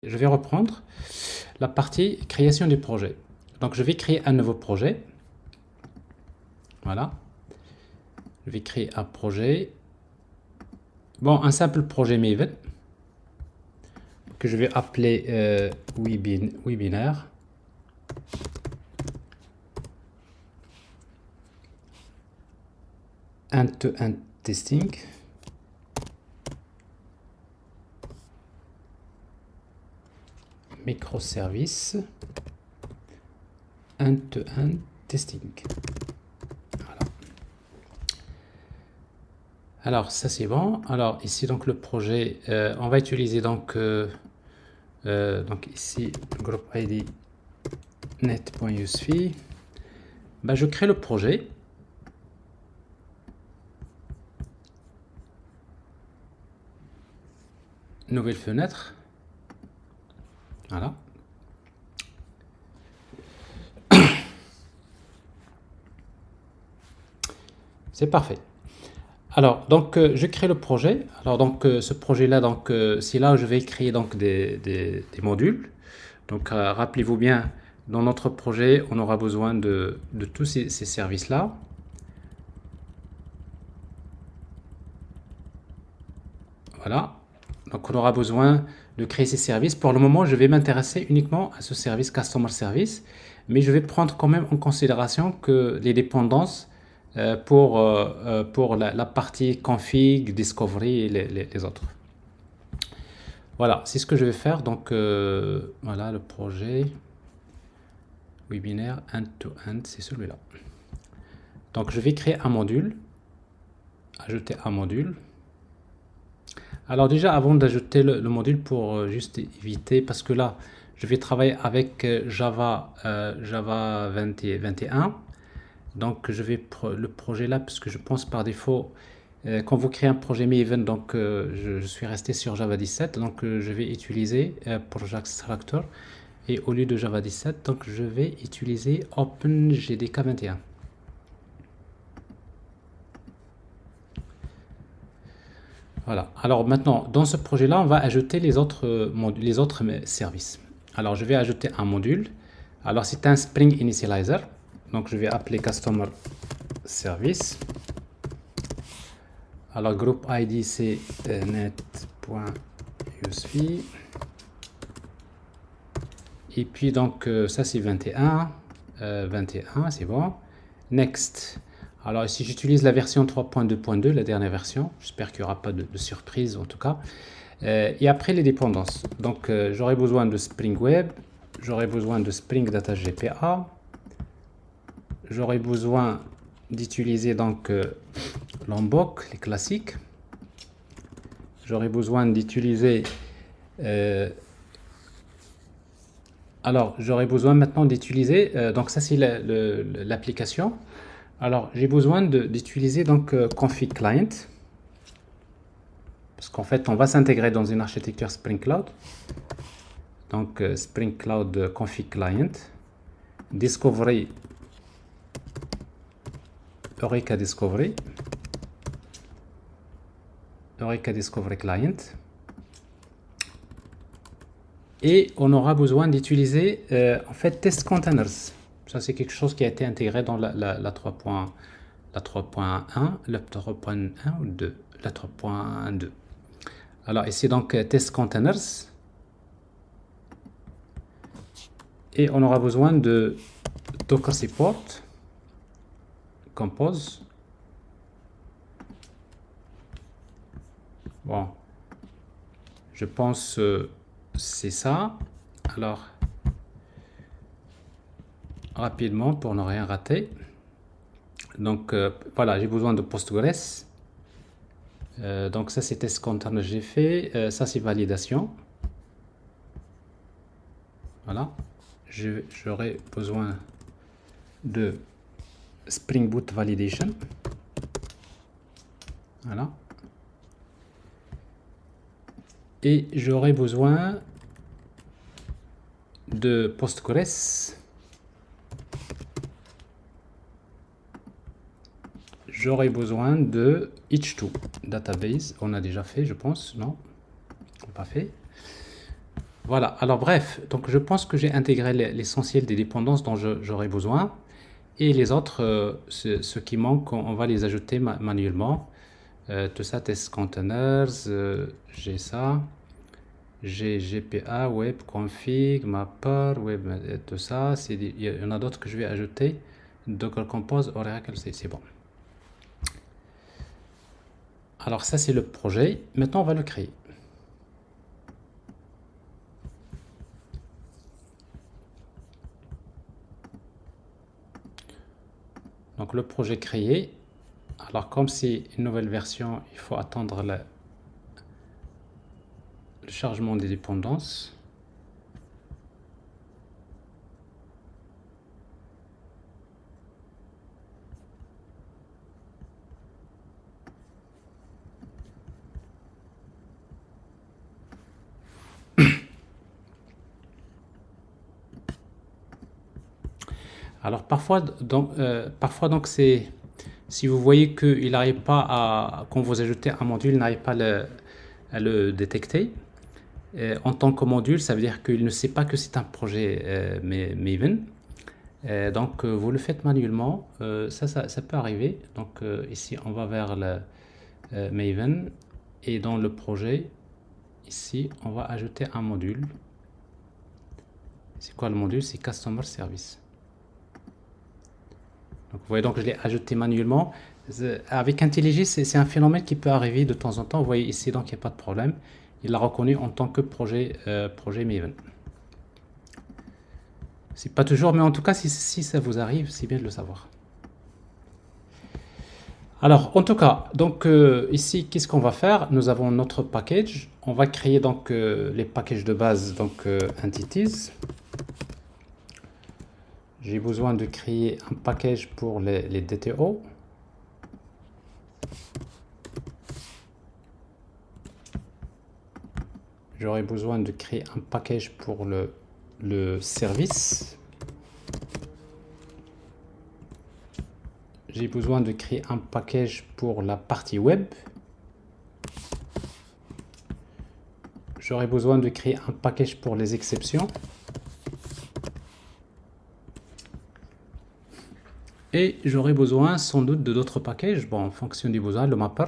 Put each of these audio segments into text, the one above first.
Je vais reprendre la partie création du projet. Donc je vais créer un nouveau projet. Voilà. Je vais créer un projet. Bon, un simple projet Maven que je vais appeler webinaire. End-to-end testing. Microservice. End-to-end testing. Voilà. Alors ça c'est bon. Alors ici donc le projet, on va utiliser donc ici group ID net.usefee. Ben, je crée le projet. Nouvelle fenêtre. Voilà. C'est parfait. Alors, donc, je crée le projet. Alors, donc, ce projet-là, donc, c'est là où je vais créer donc des modules. Donc, rappelez-vous bien, dans notre projet, on aura besoin de tous ces services-là. Voilà. Donc, on aura besoin de créer ces services. Pour le moment, je vais m'intéresser uniquement à ce service Customer Service, mais je vais prendre quand même en considération que les dépendances pour la partie config, discovery et les autres. Voilà, c'est ce que je vais faire. Donc, voilà le projet webinaire end-to-end, c'est celui-là. Donc, je vais créer un module, ajouter un module. Alors déjà, avant d'ajouter le module, pour juste éviter, parce que là, je vais travailler avec Java 21. Donc, je vais le projet là, parce que je pense par défaut, quand vous créez un projet Maven, donc je suis resté sur Java 17, donc je vais utiliser Project Structure, et au lieu de Java 17, donc je vais utiliser OpenJDK 21. Voilà. Alors maintenant, dans ce projet-là, on va ajouter les autres services. Alors, je vais ajouter un module. Alors, c'est un Spring Initializer. Donc, je vais appeler Customer Service. Alors, group ID, c'est net.usefee. Et puis, donc, ça, c'est 21. 21, c'est bon. Next. Alors ici, j'utilise la version 3.2.2, la dernière version. J'espère qu'il n'y aura pas de surprise en tout cas. Et après, les dépendances. Donc, j'aurai besoin de Spring Web. J'aurai besoin de Spring Data GPA. J'aurai besoin d'utiliser donc Lombok, les classiques. J'aurai besoin d'utiliser... alors, j'aurai besoin maintenant d'utiliser... donc, ça, c'est l'application. Alors, j'ai besoin d'utiliser donc config client, parce qu'en fait, on va s'intégrer dans une architecture Spring Cloud. Donc, Spring Cloud config client, discovery, Eureka Discovery, Eureka Discovery client. Et on aura besoin d'utiliser en fait test containers. Ça, c'est quelque chose qui a été intégré dans la 3.1, la 3.1 ou 2, la 3.2. Alors ici donc test containers. Et on aura besoin de Docker support, compose. Bon, je pense c'est ça. Alors, rapidement pour ne rien rater. Donc voilà, j'ai besoin de Postgres. Donc ça c'est test container, j'ai fait. Ça c'est validation. Voilà. J'aurai besoin de Spring Boot Validation. Voilà. Et j'aurai besoin de Postgres. J'aurai besoin de H2 Database. On a déjà fait, je pense. Non, on n'a pas fait. Voilà, alors bref, donc je pense que j'ai intégré l'essentiel des dépendances dont j'aurai besoin. Et les autres, ceux qui manquent, on va les ajouter manuellement. Tout ça, test containers, j'ai ça. J'ai GPA, web config, mapper, web, tout ça. Il y en a d'autres que je vais ajouter. Docker Compose, Oracle, c'est bon. Alors ça, c'est le projet. Maintenant, on va le créer. Donc le projet créé. Alors comme c'est une nouvelle version, il faut attendre le chargement des dépendances. Alors parfois donc c'est si vous voyez qu'il n'arrive pas à quand vous ajoutez un module, il n'arrive pas à le détecter. En tant que module, ça veut dire qu'il ne sait pas que c'est un projet Maven. Donc vous le faites manuellement, ça peut arriver. Donc ici on va vers le Maven et dans le projet, ici on va ajouter un module. C'est quoi le module? C'est Customer Service. Donc vous voyez, donc je l'ai ajouté manuellement. Avec IntelliJ, c'est un phénomène qui peut arriver de temps en temps. Vous voyez ici, donc il n'y a pas de problème. Il l'a reconnu en tant que projet Maven. C'est pas toujours, mais en tout cas, si ça vous arrive, c'est bien de le savoir. Alors, en tout cas, donc ici, qu'est-ce qu'on va faire? Nous avons notre package. On va créer donc les packages de base, donc entities. J'ai besoin de créer un package pour les DTO. J'aurai besoin de créer un package pour le service. J'ai besoin de créer un package pour la partie web. J'aurai besoin de créer un package pour les exceptions. Et j'aurai besoin sans doute de d'autres packages. Bon, en fonction du besoin, le mapper.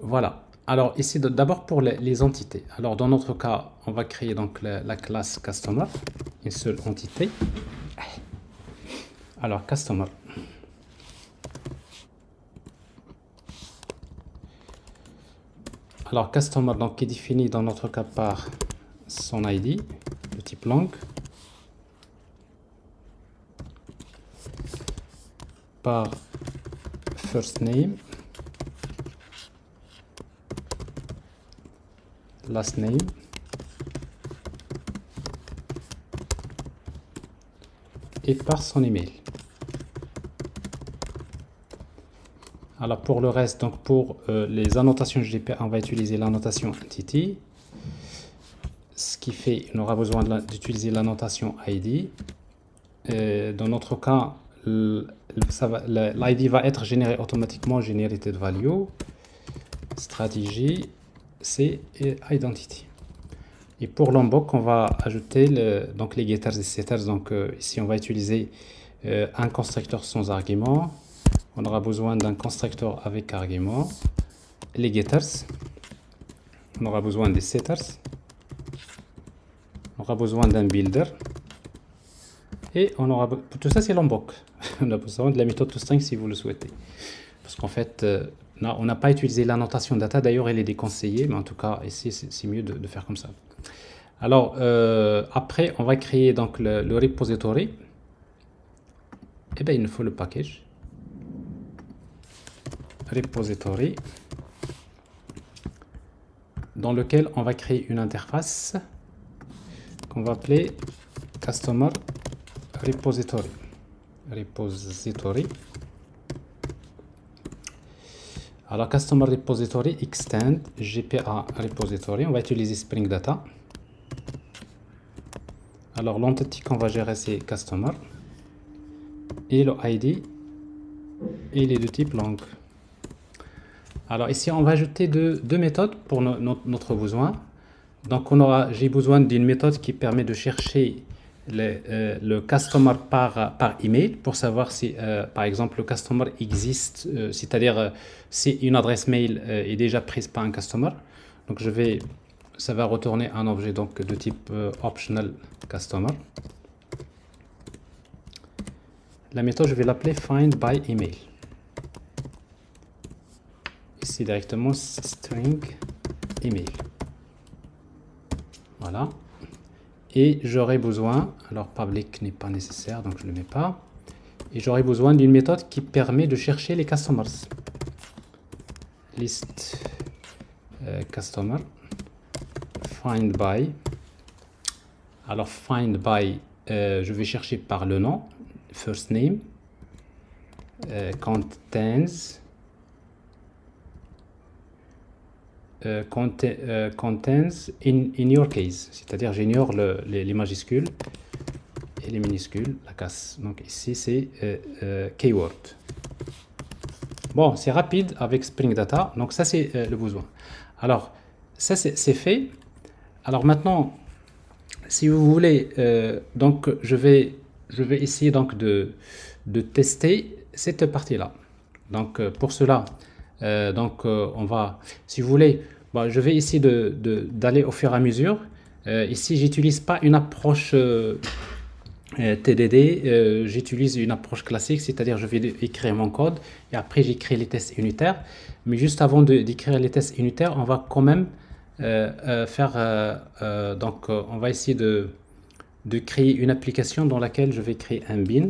Voilà. Alors ici, d'abord pour les entités. Alors dans notre cas, on va créer donc la classe Customer, une seule entité. Alors Customer. Alors Customer donc qui est défini dans notre cas par son ID de type langue, par first name, last name, et par son email. Alors pour le reste, donc pour les annotations GDPR, on va utiliser l'annotation entity. Ce qui fait qu'on aura besoin d'utiliser l'annotation ID. Dans notre cas, l'ID va être généré automatiquement, generated value, stratégie, c'est identity. Et pour l'unbox, on va ajouter donc les getters et setters. Donc ici, on va utiliser un constructeur sans argument. On aura besoin d'un constructeur avec argument. Les getters. On aura besoin des setters. On aura besoin d'un builder. Et on aura tout ça, c'est l'unbox. On a besoin de la méthode toString si vous le souhaitez. Parce qu'en fait, on n'a pas utilisé l'annotation data. D'ailleurs, elle est déconseillée. Mais en tout cas, ici, c'est mieux de faire comme ça. Alors, après, on va créer donc le repository. Et bien, il nous faut le package. Repository. Dans lequel on va créer une interface qu'on va appeler Customer Repository. Repository. Alors, Customer Repository Extend GPA Repository. On va utiliser Spring Data. Alors, l'entité qu'on va gérer, c'est Customer. Et le ID, il est de type langue. Alors ici, on va ajouter deux méthodes pour notre besoin. Donc j'ai besoin d'une méthode qui permet de chercher le customer par email pour savoir si, par exemple, le customer existe, c'est-à-dire si une adresse mail est déjà prise par un customer. Donc ça va retourner un objet donc de type optional customer. La méthode, je vais l'appeler find by email. Ici directement string email. Voilà. Et j'aurai besoin, alors public n'est pas nécessaire, donc je ne le mets pas. Et j'aurai besoin d'une méthode qui permet de chercher les customers. List customer find by. Alors find by, je vais chercher par le nom, first name, contains in your case, c'est-à-dire j'ignore les majuscules et les minuscules, la casse. Donc ici c'est keyword. Bon, c'est rapide avec Spring Data, donc ça c'est le besoin. Alors ça c'est fait. Alors maintenant, si vous voulez, donc je vais essayer donc de tester cette partie-là. Donc pour cela, on va, si vous voulez, bon, je vais essayer d'aller au fur et à mesure. Ici, j'utilise pas une approche TDD, j'utilise une approche classique, c'est-à-dire je vais écrire mon code et après j'écris les tests unitaires. Mais juste avant d'écrire les tests unitaires, on va quand même on va essayer de créer une application dans laquelle je vais créer un bin,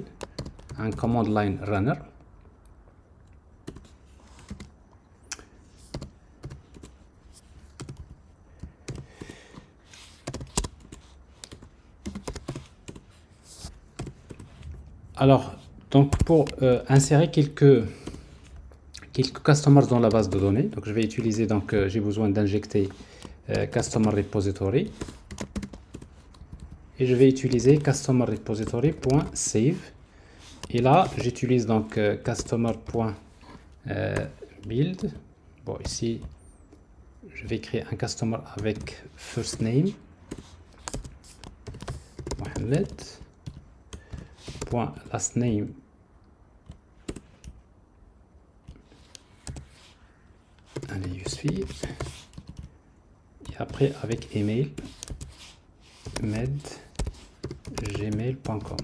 un command line runner. Alors, donc pour insérer quelques customers dans la base de données, donc je vais utiliser, donc j'ai besoin d'injecter customer repository et je vais utiliser customer repository.save et là j'utilise donc customer.build. Bon, ici je vais créer un customer avec first name Mohamed, last name allez Yousfi, et après avec email med@gmail.com.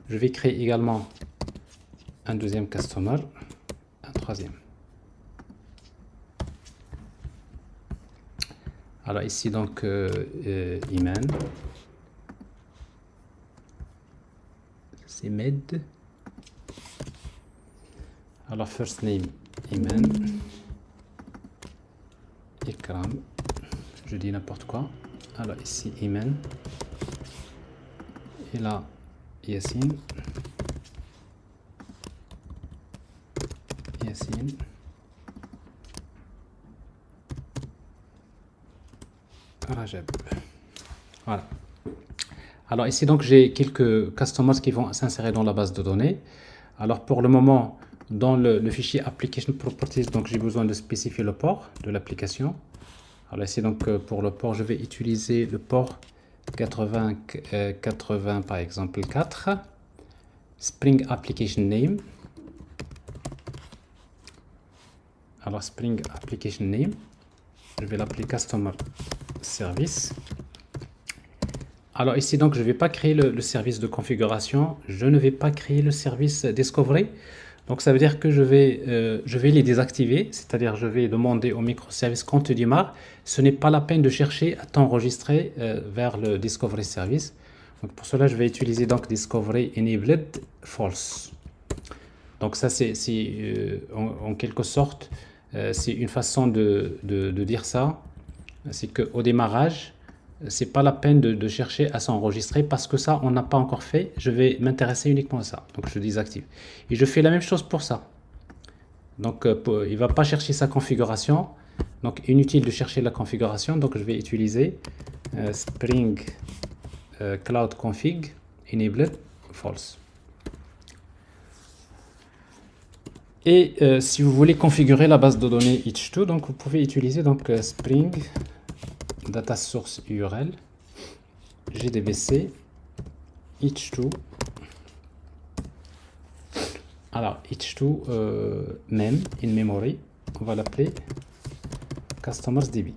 Je vais créer également un deuxième customer, un troisième. Alors ici donc Iman, c'est Med. Alors first name Iman, Ikram, je dis n'importe quoi. Alors ici Iman, et là Yassine, Rajab. Voilà. Alors ici donc j'ai quelques customers qui vont s'insérer dans la base de données. Alors pour le moment, dans le fichier application properties, donc j'ai besoin de spécifier le port de l'application. Alors ici donc pour le port, je vais utiliser le port 80 par exemple 4, Spring Application Name. Alors Spring Application Name, je vais l'appeler Customer Service. Alors ici donc je ne vais pas créer le service de configuration, je ne vais pas créer le service Discovery. Donc ça veut dire que je vais les désactiver, c'est-à-dire je vais demander au microservice quand tu démarres, ce n'est pas la peine de chercher à t'enregistrer vers le Discovery Service. Donc pour cela je vais utiliser donc Discovery Enabled False. Donc ça c'est en quelque sorte c'est une façon de dire ça, c'est qu'au démarrage c'est pas la peine de chercher à s'enregistrer parce que ça on n'a pas encore fait. Je vais m'intéresser uniquement à ça, donc je désactive et je fais la même chose pour ça. Donc il va pas chercher sa configuration, donc inutile de chercher la configuration. Donc je vais utiliser Spring Cloud Config Enabled False. Et si vous voulez configurer la base de données H2, donc vous pouvez utiliser donc Spring Data Source URL GDBC H2. Alors H2 mem in memory, on va l'appeler CustomersDB.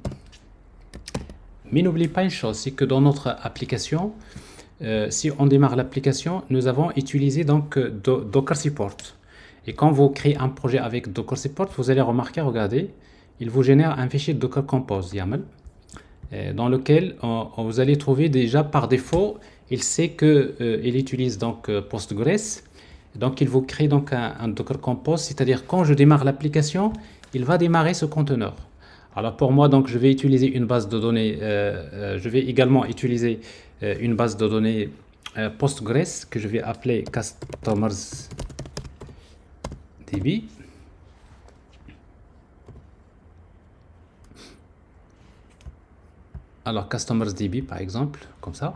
Mais n'oubliez pas une chose, c'est que dans notre application, si on démarre l'application, nous avons utilisé donc Docker Support. Et quand vous créez un projet avec Docker Support, vous allez remarquer, regardez, il vous génère un fichier Docker Compose YAML, dans lequel vous allez trouver déjà par défaut, il sait que il utilise donc Postgres. Donc il vous crée donc un Docker Compose, c'est-à-dire quand je démarre l'application, il va démarrer ce conteneur. Alors pour moi, donc je vais utiliser une base de données, je vais également utiliser une base de données Postgres que je vais appeler CustomersDB. Alors CustomersDB par exemple, comme ça.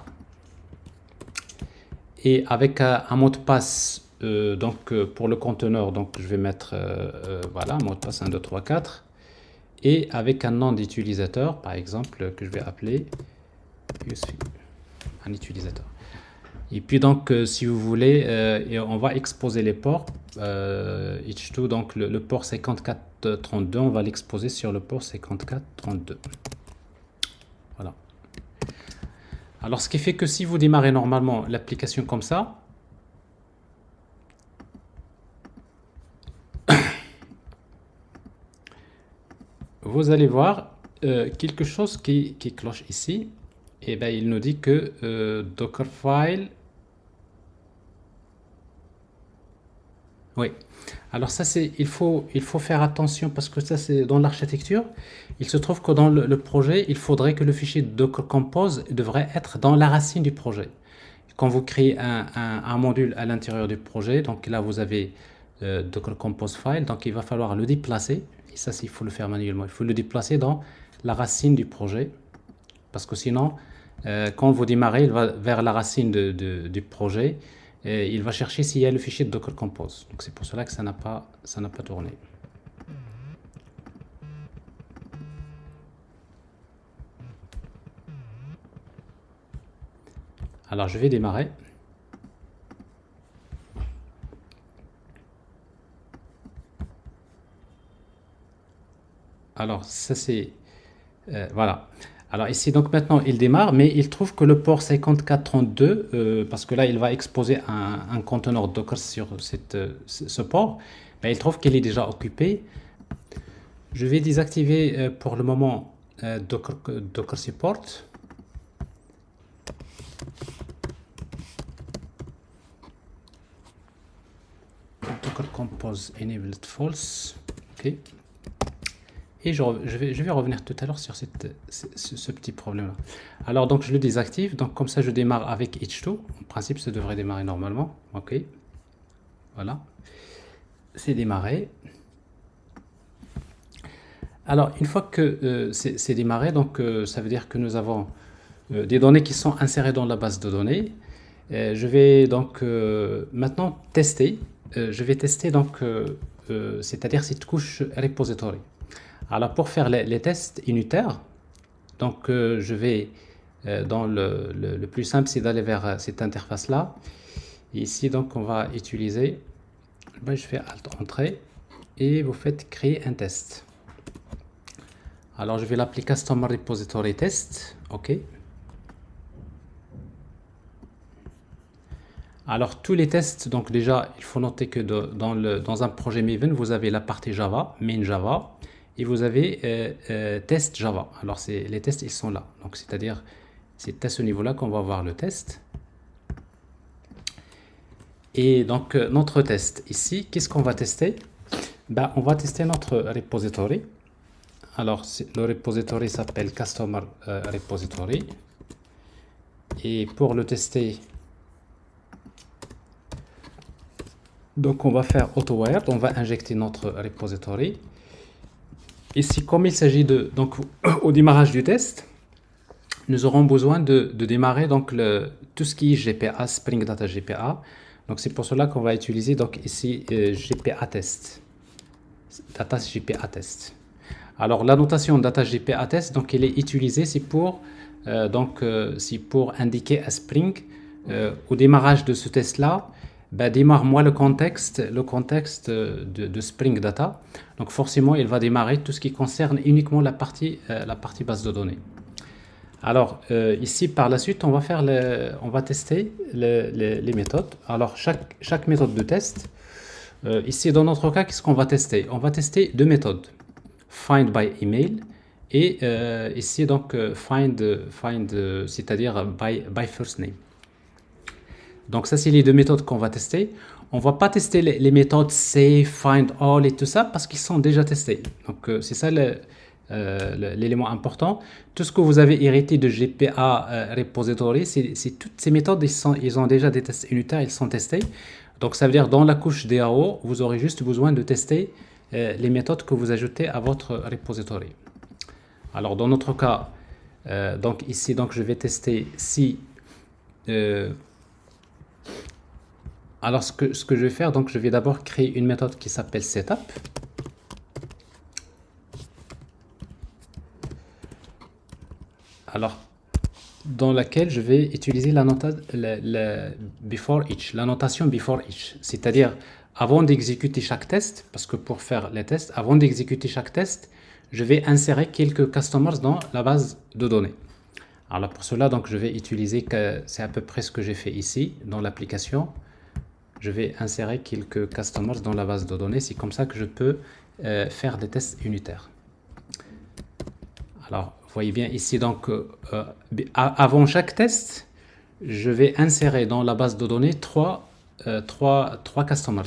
Et avec un mot de passe donc pour le conteneur, donc je vais mettre voilà, mot de passe 1, 2, 3, 4. Et avec un nom d'utilisateur, par exemple, que je vais appeler un utilisateur. Et puis donc, si vous voulez, on va exposer les ports. H2, donc le port 5432, on va l'exposer sur le port 5432. Voilà. Alors, ce qui fait que si vous démarrez normalement l'application comme ça, vous allez voir quelque chose qui cloche ici. Et bien, il nous dit que Dockerfile. Oui. Alors ça, il faut faire attention parce que ça, c'est dans l'architecture. Il se trouve que dans le projet, il faudrait que le fichier Docker Compose devrait être dans la racine du projet. Quand vous créez un module à l'intérieur du projet, donc là, vous avez Docker Compose File, donc il va falloir le déplacer. Et ça, il faut le faire manuellement. Il faut le déplacer dans la racine du projet. Parce que sinon, quand vous démarrez, il va vers la racine du projet. Et il va chercher s'il y a le fichier de Docker Compose. Donc c'est pour cela que ça n'a pas tourné. Alors je vais démarrer. Alors ça c'est... voilà. Alors ici, donc maintenant, il démarre, mais il trouve que le port 5432, parce que là, il va exposer un conteneur Docker sur ce port, ben, il trouve qu'il est déjà occupé. Je vais désactiver pour le moment Docker Support. Docker Compose Enabled False. OK. Et je vais revenir tout à l'heure sur ce petit problème-là. Alors, donc, je le désactive. Donc, comme ça, je démarre avec H2. En principe, ça devrait démarrer normalement. OK. Voilà. C'est démarré. Alors, une fois que c'est démarré, donc, ça veut dire que nous avons des données qui sont insérées dans la base de données. Je vais donc maintenant tester. Je vais tester, donc, c'est-à-dire cette couche repository. Alors pour faire les tests unitaires, donc je vais dans le plus simple, c'est d'aller vers cette interface là. Ici donc on va utiliser, je fais Alt Entrée et vous faites créer un test. Alors je vais l'appeler Customer Repository Test, OK. Alors tous les tests, donc déjà il faut noter que dans un projet Maven, vous avez la partie Java, main Java. Et vous avez test Java. Alors les tests, ils sont là. Donc c'est-à-dire, c'est à ce niveau-là qu'on va voir le test. Et donc notre test ici, qu'est-ce qu'on va tester? Ben, on va tester notre repository. Alors le repository s'appelle Customer Repository. Et pour le tester, donc on va faire AutoWired. On va injecter notre repository. Ici, comme il s'agit donc au démarrage du test, nous aurons besoin de démarrer donc tout ce qui est GPA, Spring Data GPA. Donc c'est pour cela qu'on va utiliser donc ici GPA test. DataJP Attest. Alors la notation DataJP Attest, donc elle est utilisée, c'est pour indiquer à Spring au démarrage de ce test-là, démarre-moi le contexte de Spring Data. Donc forcément, il va démarrer tout ce qui concerne uniquement la partie base de données. Alors ici, par la suite, on va tester les méthodes. Alors chaque méthode de test, ici dans notre cas, qu'est-ce qu'on va tester? On va tester deux méthodes, find by email et ici donc find c'est-à-dire by first name. Donc ça, c'est les deux méthodes qu'on va tester. On va pas tester les méthodes save, find all et tout ça parce qu'ils sont déjà testés. Donc c'est ça l'élément important. Tout ce que vous avez hérité de GPA Repository, c'est toutes ces méthodes, ils ont déjà des tests unitaires, ils sont testés. Donc ça veut dire dans la couche DAO, vous aurez juste besoin de tester les méthodes que vous ajoutez à votre repository. Alors dans notre cas, donc ici donc je vais tester si alors ce que je vais faire, donc je vais d'abord créer une méthode qui s'appelle setup. Alors dans laquelle je vais utiliser la notation before each, c'est-à-dire avant d'exécuter chaque test, parce que pour faire les tests, avant d'exécuter chaque test, je vais insérer quelques customers dans la base de données. Alors pour cela, donc je vais utiliser, c'est à peu près ce que j'ai fait ici dans l'application. Je vais insérer quelques customers dans la base de données. C'est comme ça que je peux faire des tests unitaires. Alors, vous voyez bien ici, donc, avant chaque test, je vais insérer dans la base de données trois customers.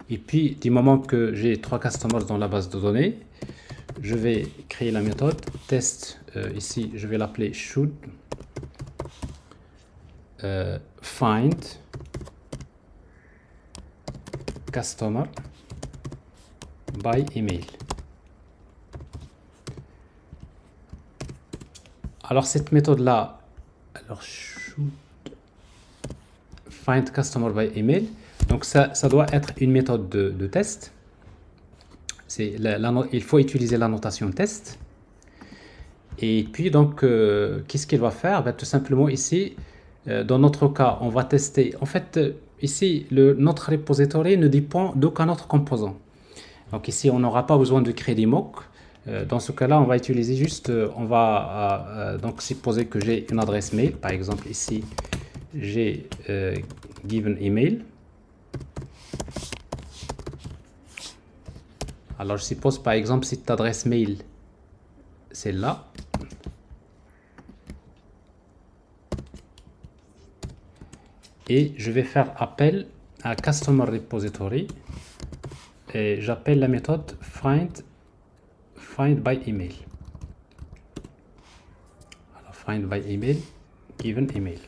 Et puis, du moment que j'ai trois customers dans la base de données, je vais créer la méthode test. Ici, je vais l'appeler should find customer by email. Alors cette méthode là, alors should find customer by email, donc ça doit être une méthode de test. Il faut utiliser la notation test. Et puis donc qu'est-ce qu'il va faire? Tout simplement ici, dans notre cas, on va tester. En fait, ici, notre repository ne dépend d'aucun autre composant. Donc ici, on n'aura pas besoin de créer des mocks. Dans ce cas-là, on va utiliser juste, on va donc supposer que j'ai une adresse mail. Par exemple, ici, j'ai given email. Alors, je suppose par exemple cette adresse mail, c'est là. Et je vais faire appel à Customer Repository et j'appelle la méthode find by email. Alors, find by email, given email.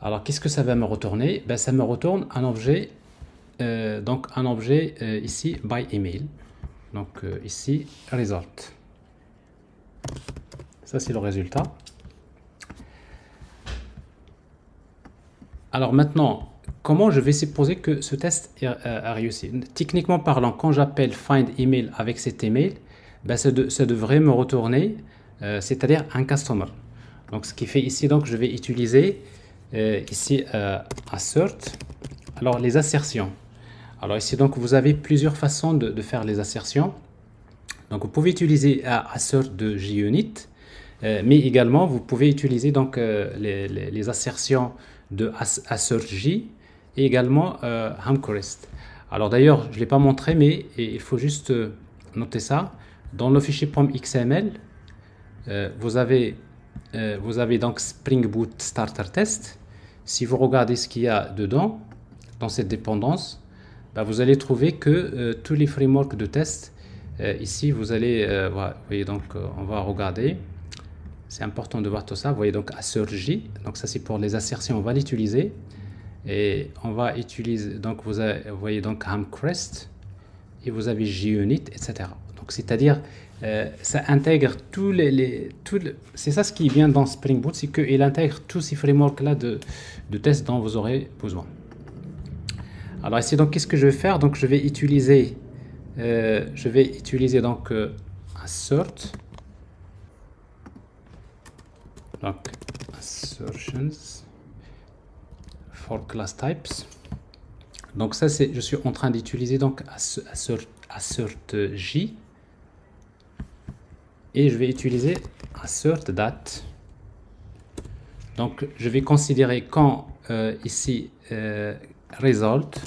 Alors, qu'est-ce que ça va me retourner? Ça me retourne un objet, ici by email. Donc ici result. Ça c'est le résultat. Alors maintenant, comment je vais supposer que ce test a réussi? Techniquement parlant, quand j'appelle find email avec cet email, ça devrait me retourner, c'est-à-dire un customer. Donc ce qui fait ici, donc je vais utiliser ici assert. Alors les assertions. Alors ici donc vous avez plusieurs façons de faire les assertions. Donc vous pouvez utiliser assert de JUnit, mais également vous pouvez utiliser donc les assertions de assertj et également hamcrest. Alors d'ailleurs je ne l'ai pas montré, mais il faut juste noter ça. Dans le fichier pom.xml, vous avez donc Spring Boot Starter Test. Si vous regardez ce qu'il y a dedans, dans cette dépendance, vous allez trouver que tous les frameworks de test, ici vous allez, vous voyez donc on va regarder, c'est important de voir tout ça, vous voyez donc assertj, donc ça c'est pour les assertions, on va l'utiliser, et on va utiliser, donc vous voyez donc hamcrest, et vous avez JUnit, etc. Donc c'est-à-dire, ça intègre c'est ça ce qui est bien dans Spring Boot, c'est qu'il intègre tous ces frameworks là de tests dont vous aurez besoin. Alors ici, donc, qu'est-ce que je vais faire? Donc, je vais utiliser donc assert, donc assertions for class types. Donc ça, je suis en train d'utiliser donc assert j, et je vais utiliser assert date. Donc je vais considérer quand ici result,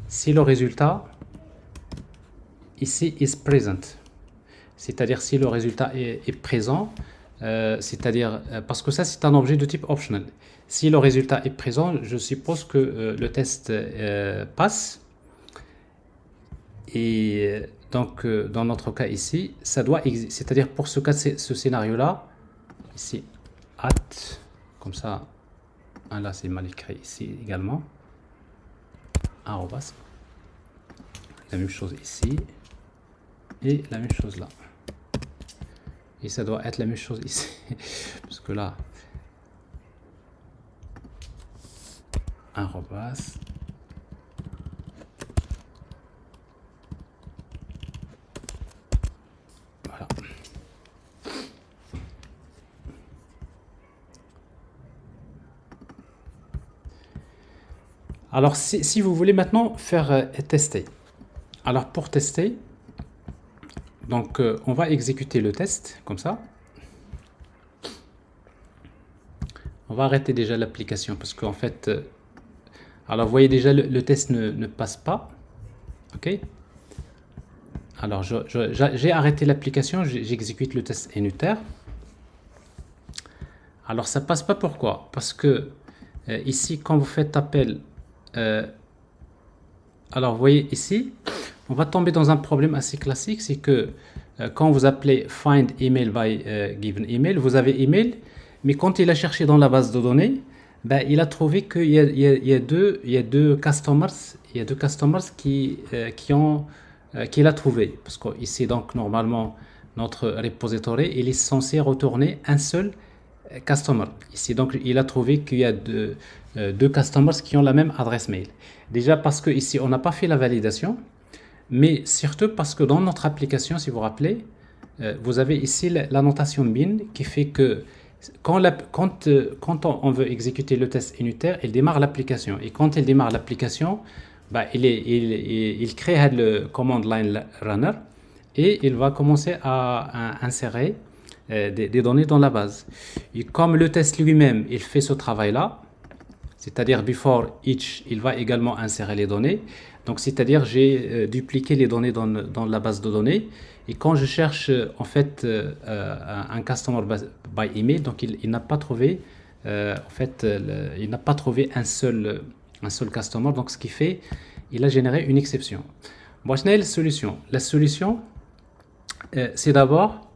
si le résultat ici is present, c'est-à-dire si le résultat est présent, c'est-à-dire parce que ça c'est un objet de type optional. Si le résultat est présent, je suppose que le test passe. Et donc dans notre cas ici, ça doit exister. C'est-à-dire pour ce cas, ce scénario-là, ici at, comme ça, ah là c'est mal écrit ici également, arrobas, la même chose ici et la même chose là. Et ça doit être la même chose ici, parce que là, arrobas, voilà. Alors si vous voulez maintenant faire tester, alors pour tester, donc on va exécuter le test comme ça. On va arrêter déjà l'application parce qu'en fait, alors vous voyez déjà le test ne passe pas. Ok. Alors j'ai arrêté l'application, j'exécute le test unitaire. Alors ça passe pas, pourquoi? Parce que ici quand vous faites appel, alors vous voyez ici, on va tomber dans un problème assez classique, c'est que quand vous appelez find email by given email, vous avez email, mais quand il a cherché dans la base de données, ben, il a trouvé qu'il y a deux customers qu'il a trouvé. Parce que ici, donc, normalement, notre repository, il est censé retourner un seul customer. Ici, donc, il a trouvé qu'il y a deux customers qui ont la même adresse mail. Déjà parce que ici, on n'a pas fait la validation, mais surtout parce que dans notre application, si vous vous rappelez, vous avez ici la notation bin qui fait que quand on veut exécuter le test unitaire, il démarre l'application. Et quand il démarre l'application, bah, il crée le command line runner et il va commencer à insérer des données dans la base. Et comme le test lui-même, il fait ce travail-là, c'est-à-dire before each, il va également insérer les données. Donc, c'est-à-dire j'ai dupliqué les données dans la base de données. Et quand je cherche en fait un customer by email, donc il n'a pas trouvé en fait il n'a pas trouvé un seul customer. Donc, ce qui fait, il a généré une exception. Bon, quelle est la solution? La solution, c'est d'abord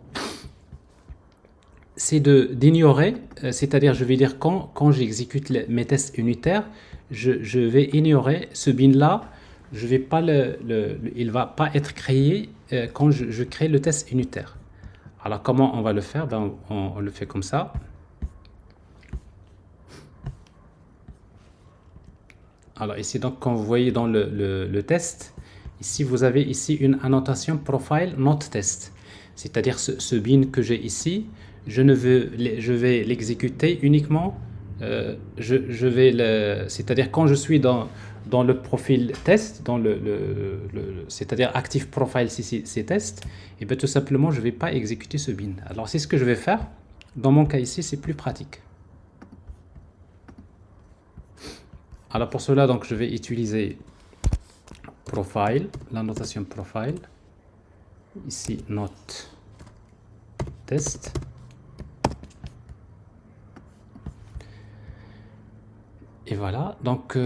d'ignorer, c'est-à-dire je vais dire quand j'exécute mes tests unitaires, je vais ignorer ce bin-là, je vais pas il va pas être créé quand je crée le test unitaire. Alors comment on va le faire? Ben, on le fait comme ça. Alors ici, donc quand vous voyez dans le test, ici vous avez ici une annotation profile not test, c'est-à-dire ce bin que j'ai ici, je vais l'exécuter uniquement, c'est-à-dire quand je suis dans le profil test, c'est-à-dire active profile si c'est test, et bien tout simplement je ne vais pas exécuter ce bin. Alors c'est ce que je vais faire. Dans mon cas ici, c'est plus pratique. Alors pour cela, donc je vais utiliser profile, la notation profile, ici not test. Et voilà, donc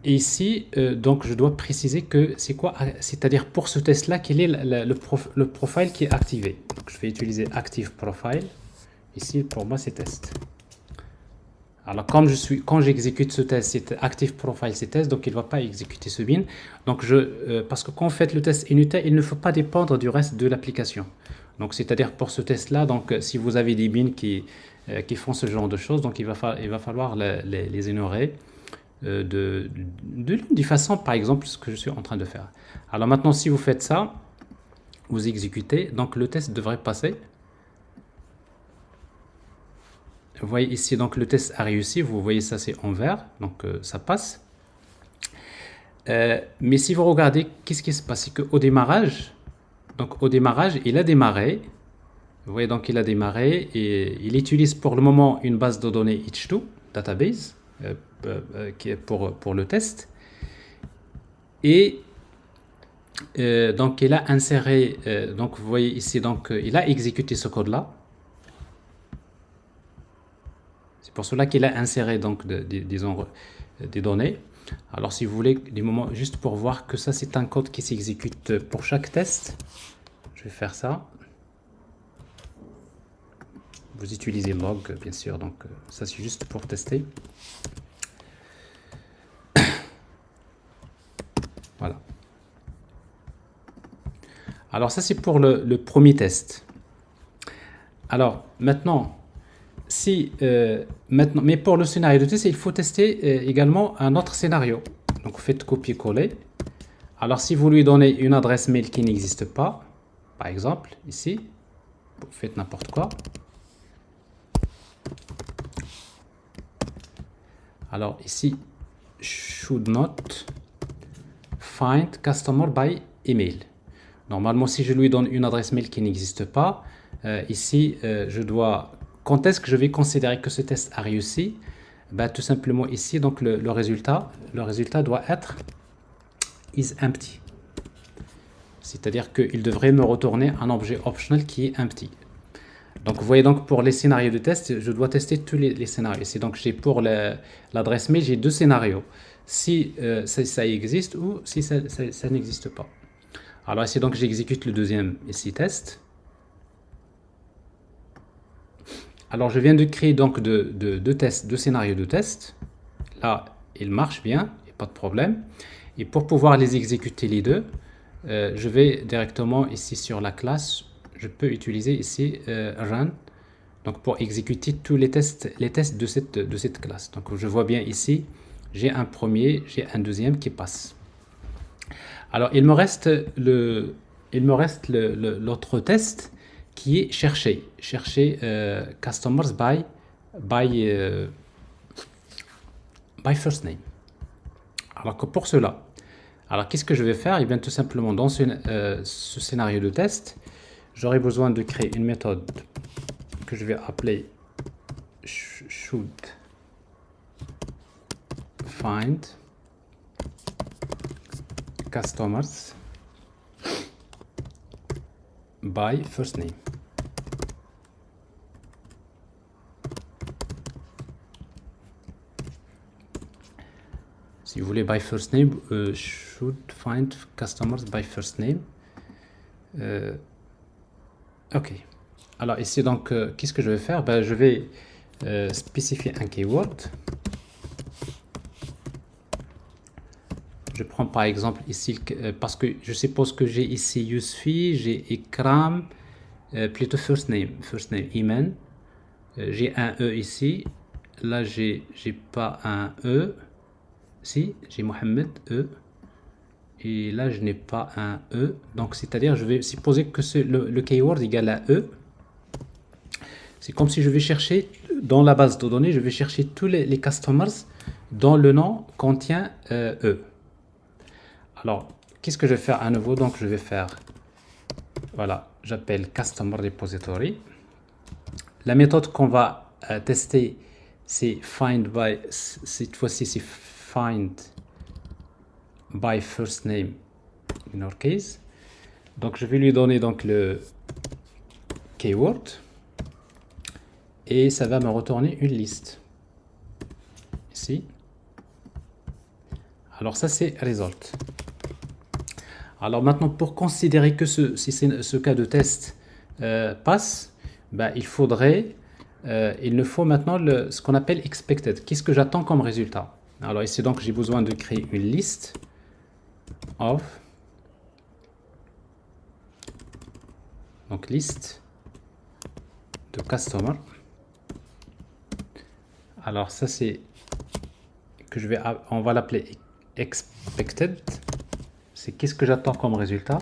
ici, donc je dois préciser que c'est quoi, c'est-à-dire pour ce test-là, quel est le profile qui est activé. Donc je vais utiliser active profile. Ici, pour moi, c'est test. Alors quand j'exécute ce test, c'est active profile, c'est test, donc il ne va pas exécuter ce bin. Donc parce que quand vous faites le test unitaire, il ne faut pas dépendre du reste de l'application. Donc c'est-à-dire pour ce test-là, donc si vous avez des bins qui font ce genre de choses, donc il va falloir les ignorer. de l'une des façons, par exemple, ce que je suis en train de faire. Alors maintenant, si vous faites ça, vous exécutez, donc le test devrait passer. Vous voyez ici, donc le test a réussi, vous voyez ça c'est en vert, donc ça passe. Mais si vous regardez, qu'est-ce qui se passe? C'est qu'au démarrage, il a démarré. Vous voyez, donc il a démarré et il utilise pour le moment une base de données H2 database qui est pour le test. Et donc il a inséré, donc vous voyez ici, donc il a exécuté ce code-là. C'est pour cela qu'il a inséré donc des données. Alors si vous voulez, du moment, juste pour voir que ça c'est un code qui s'exécute pour chaque test, je vais faire ça. Vous utilisez log bien sûr, donc ça c'est juste pour tester. Voilà. Alors ça c'est pour le premier test. Alors maintenant, mais pour le scénario de test, il faut tester également un autre scénario. Donc vous faites copier-coller. Alors si vous lui donnez une adresse mail qui n'existe pas, par exemple ici, vous faites n'importe quoi. Alors ici, should not find customer by email. Normalement, si je lui donne une adresse mail qui n'existe pas, ici, quand est-ce que je vais considérer que ce test a réussi? Ben, tout simplement ici, donc le résultat doit être is empty. C'est-à-dire qu'il devrait me retourner un objet optional qui est empty. Donc vous voyez, donc pour les scénarios de test, je dois tester tous les scénarios. Ici, donc j'ai pour l'adresse mail, j'ai deux scénarios. Si ça existe ou si ça n'existe pas. Alors ici, donc j'exécute le deuxième ici test. Alors je viens de créer donc deux scénarios de test. Là, il marche bien, il n'y a pas de problème. Et pour pouvoir les exécuter les deux, je vais directement ici sur la classe. Je peux utiliser ici run, donc pour exécuter tous les tests de cette classe. Donc je vois bien ici, j'ai un premier, j'ai un deuxième qui passe. Alors il me reste l'autre test qui est chercher customers by first name. Alors que pour cela, alors qu'est-ce que je vais faire? Eh bien tout simplement dans ce scénario de test, j'aurai besoin de créer une méthode que je vais appeler should find customers by first name. Si vous voulez by first name, should find customers by first name. Ok. Alors ici donc, qu'est-ce que je vais faire? Ben, je vais spécifier un keyword. Je prends par exemple ici, parce que je suppose que j'ai ici Yousfi, j'ai Ikram, plutôt first name, Iman. J'ai un E ici. Là, j'ai pas un E. Si, j'ai Mohamed, E. Et là, je n'ai pas un E. Donc, c'est-à-dire, je vais supposer que le keyword égale à E. C'est comme si je vais chercher, dans la base de données, je vais chercher tous les customers dont le nom contient E. Alors, qu'est-ce que je vais faire à nouveau? Donc, je vais faire, voilà, j'appelle Customer Repository. La méthode qu'on va tester, c'est find by, cette fois-ci, c'est find by first name in our case. Donc, je vais lui donner donc le keyword et ça va me retourner une liste ici. Alors, ça, c'est result. Alors maintenant, pour considérer que ce cas de test passe, ben, il nous faut maintenant ce qu'on appelle expected. Qu'est-ce que j'attends comme résultat? Alors ici, donc, j'ai besoin de créer une liste of, donc liste de customer. Alors ça, c'est que on va l'appeler expected. C'est qu'est-ce que j'attends comme résultat.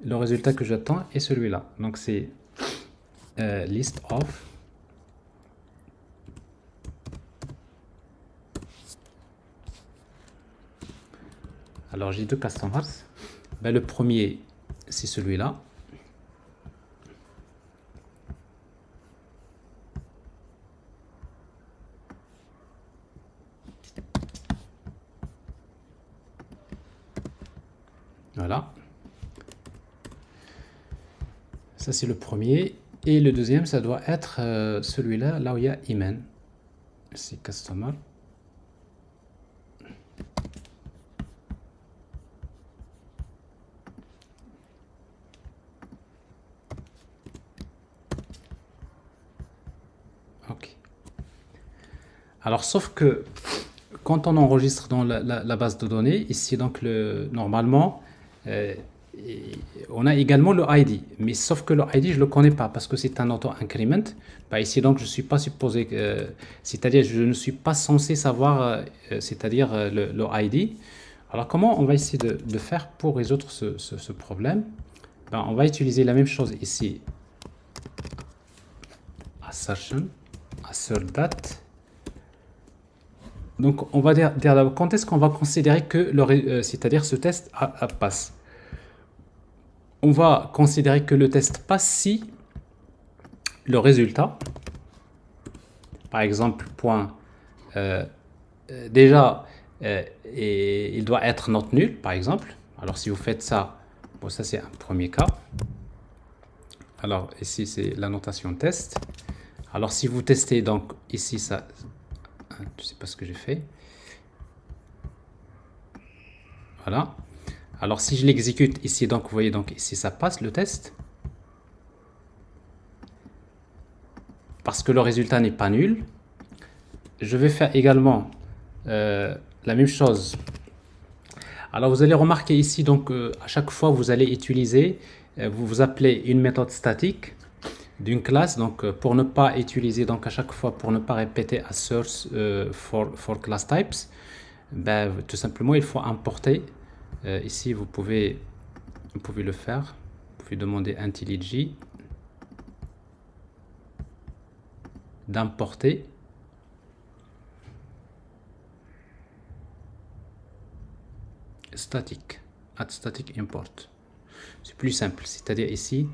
Le résultat que j'attends est celui-là. Donc c'est list of alors j'ai deux customers. Ben, le premier c'est celui-là. Voilà. Ça c'est le premier. Et le deuxième, ça doit être celui-là, là où il y a Iman. C'est customer. Ok. Alors, sauf que quand on enregistre dans la base de données, ici, donc, normalement, on a également le ID. Mais sauf que le ID, je ne le connais pas parce que c'est un auto-increment. Bah, ici, donc, je ne suis pas supposé, c'est-à-dire, je ne suis pas censé savoir, c'est-à-dire le ID. Alors, comment on va essayer de faire pour résoudre ce problème? Ben, on va utiliser la même chose ici. Assertion, assert date. Donc, on va dire d'abord, quand est-ce qu'on va considérer que, c'est-à-dire ce test passe? On va considérer que le test passe si le résultat, par exemple, point, déjà, il doit être not nul, par exemple. Alors, si vous faites ça, bon, ça c'est un premier cas. Alors, ici, c'est la notation test. Alors, si vous testez, donc, ici, ça... Je ne sais pas ce que j'ai fait. Voilà. Alors, si je l'exécute ici, donc, vous voyez, donc, ici, ça passe le test. Parce que le résultat n'est pas nul. Je vais faire également la même chose. Alors, vous allez remarquer ici, donc, à chaque fois, vous allez utiliser, vous appelez une méthode statique d'une classe, donc pour ne pas utiliser, donc à chaque fois pour ne pas répéter assert for class types, ben, tout simplement il faut importer. Ici vous pouvez le faire, vous pouvez demander IntelliJ d'importer static, add static import. C'est plus simple, c'est-à-dire ici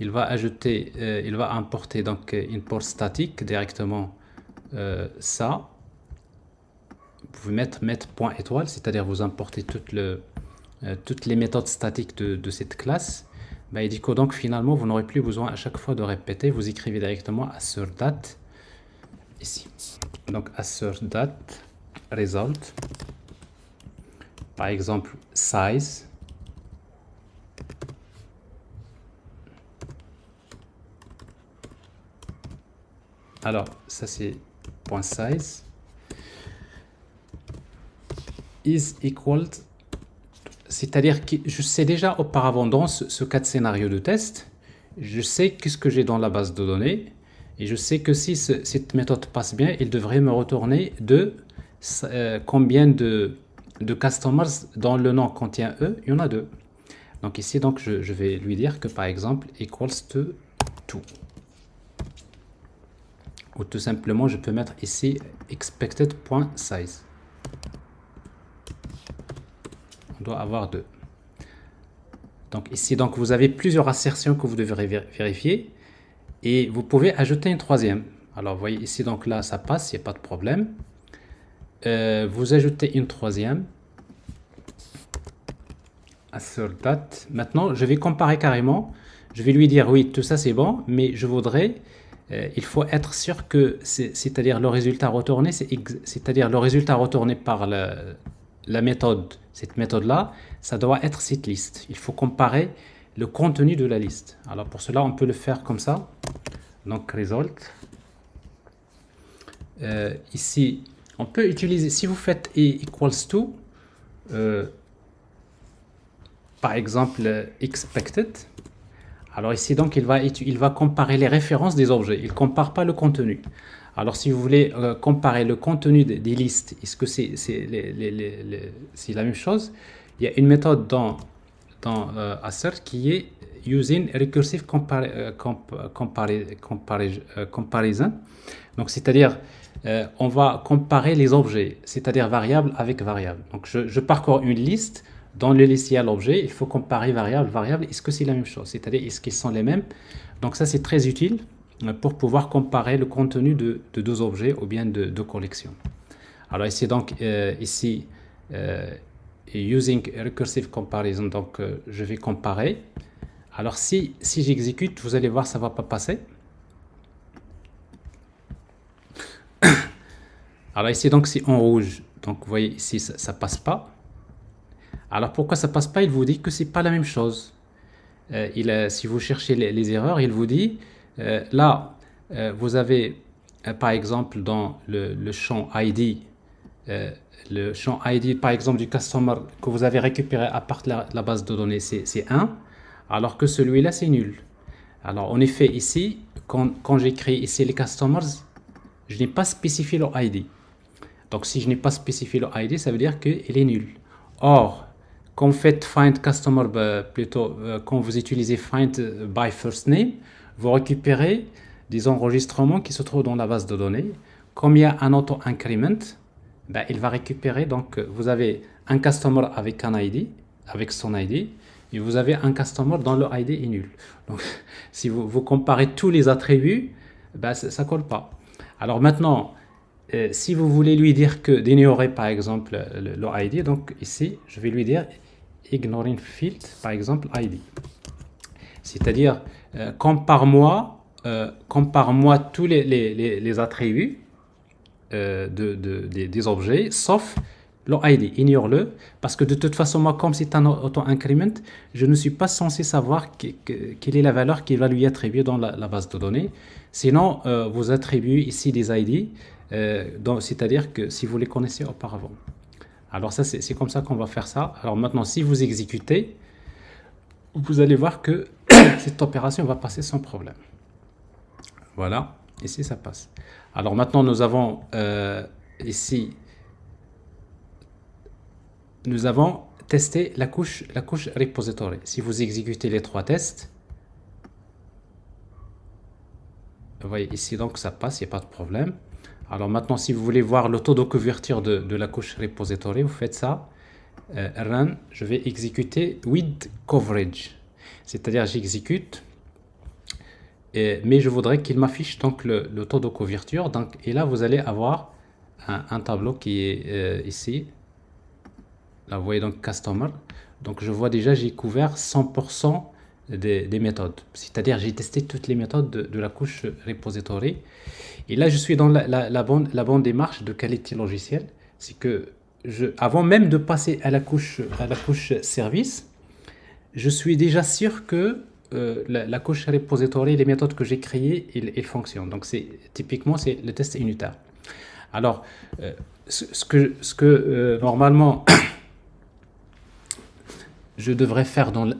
il va ajouter, il va importer donc import statique directement ça. Vous pouvez mettre point étoile, c'est-à-dire vous importez toutes les méthodes statiques de cette classe. Ben, il dit que donc finalement vous n'aurez plus besoin à chaque fois de répéter, vous écrivez directement assert date ici. Donc assert date result, par exemple size. Alors, ça c'est point size is equal, c'est-à-dire que je sais déjà auparavant dans ce cas de scénario de test, je sais qu'est-ce que j'ai dans la base de données et je sais que si cette méthode passe bien, il devrait me retourner combien de customers dans le nom contient E, il y en a 2. Donc ici, donc, je vais lui dire que par exemple equals to 2. Ou tout simplement, je peux mettre ici expected.size. On doit avoir 2. Donc ici, donc, vous avez plusieurs assertions que vous devrez vérifier. Et vous pouvez ajouter une troisième. Alors, vous voyez ici, donc là, ça passe, il n'y a pas de problème. Vous ajoutez une troisième. Assert date. Maintenant, je vais comparer carrément. Je vais lui dire, oui, tout ça, c'est bon, mais je voudrais... il faut être sûr que, c'est-à-dire le résultat retourné, c'est-à-dire le résultat retourné par la méthode, cette méthode-là, ça doit être cette liste. Il faut comparer le contenu de la liste. Alors pour cela, on peut le faire comme ça. Donc result. Ici, on peut utiliser, si vous faites equals to, par exemple expected. Alors ici, donc, il va comparer les références des objets. Il ne compare pas le contenu. Alors, si vous voulez comparer le contenu des listes, est-ce que c'est la même chose? Il y a une méthode dans Assert qui est using recursive comparison. Donc, c'est-à-dire, on va comparer les objets, c'est-à-dire variable avec variable. Donc, je parcours une liste. Dans le liste, il y a l'objet. Il faut comparer variable, variable. Est-ce que c'est la même chose? C'est-à-dire, est-ce qu'ils sont les mêmes? Donc, ça, c'est très utile pour pouvoir comparer le contenu de deux objets ou bien de deux collections. Alors, ici, donc, using recursive comparison, donc je vais comparer. Alors, si j'exécute, vous allez voir, ça ne va pas passer. Alors ici, donc, c'est en rouge. Donc, vous voyez ici, ça ne passe pas. Alors, pourquoi ça ne passe pas? Il vous dit que ce n'est pas la même chose. Si vous cherchez les erreurs, il vous dit, là, vous avez, par exemple, dans le champ ID, le champ ID, par exemple, du customer que vous avez récupéré à partir de la base de données, c'est 1, alors que celui-là, c'est nul. Alors, en effet, ici, quand j'écris ici les customers, je n'ai pas spécifié leur ID. Donc, si je n'ai pas spécifié le ID, ça veut dire qu'il est nul. Or, quand vous faites find customer, quand vous utilisez find by first name, vous récupérez des enregistrements qui se trouvent dans la base de données. Comme il y a un auto-increment, il va récupérer. Donc, vous avez un customer avec un ID, avec son ID, et vous avez un customer dont le ID est nul. Donc, si vous comparez tous les attributs, ça ne colle pas. Alors maintenant, si vous voulez lui dire que d'ignorer par exemple le ID, donc ici je vais lui dire ignoring field par exemple ID. C'est-à-dire compare-moi tous les attributs des objets sauf le ID, ignore-le, parce que de toute façon moi comme c'est un auto-increment, je ne suis pas censé savoir quelle est la valeur qu'il va lui attribuer dans la base de données. Sinon vous attribuez ici des ID. C'est-à-dire que si vous les connaissez auparavant. Alors ça, c'est comme ça qu'on va faire ça. Alors maintenant, si vous exécutez, vous allez voir que cette opération va passer sans problème. Voilà, ici ça passe. Alors maintenant, nous avons ici, nous avons testé la couche repository. Si vous exécutez les trois tests, vous voyez ici donc ça passe, il n'y a pas de problème. Alors maintenant, si vous voulez voir le taux de couverture de la couche repository, vous faites ça. Run, je vais exécuter with coverage. C'est-à-dire, j'exécute, mais je voudrais qu'il m'affiche donc le taux de couverture. Donc, et là, vous allez avoir un tableau qui est ici. Là, vous voyez donc Customer. Donc, je vois déjà, j'ai couvert 100% des méthodes. C'est-à-dire, j'ai testé toutes les méthodes de la couche repository. Et là, je suis dans la bonne démarche de qualité logicielle. C'est que, avant même de passer à la couche service, je suis déjà sûr que la couche repository, les méthodes que j'ai créées, elles fonctionnent. Donc, typiquement, c'est le test unitaire. Alors, ce que normalement, je devrais faire dans le...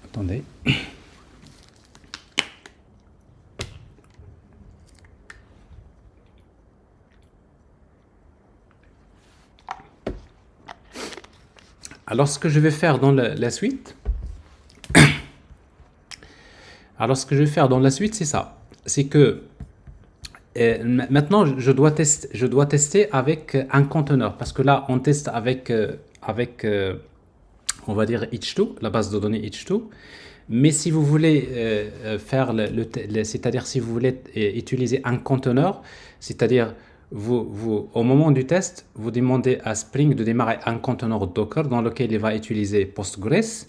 Attendez. Alors, ce que je vais faire dans la suite, c'est ça. C'est que maintenant, je dois tester avec un conteneur. Parce que là, on teste avec on va dire H2, la base de données H2. Mais si vous voulez faire c'est-à-dire si vous voulez utiliser un conteneur, c'est-à-dire au moment du test, vous demandez à Spring de démarrer un conteneur Docker dans lequel il va utiliser Postgres.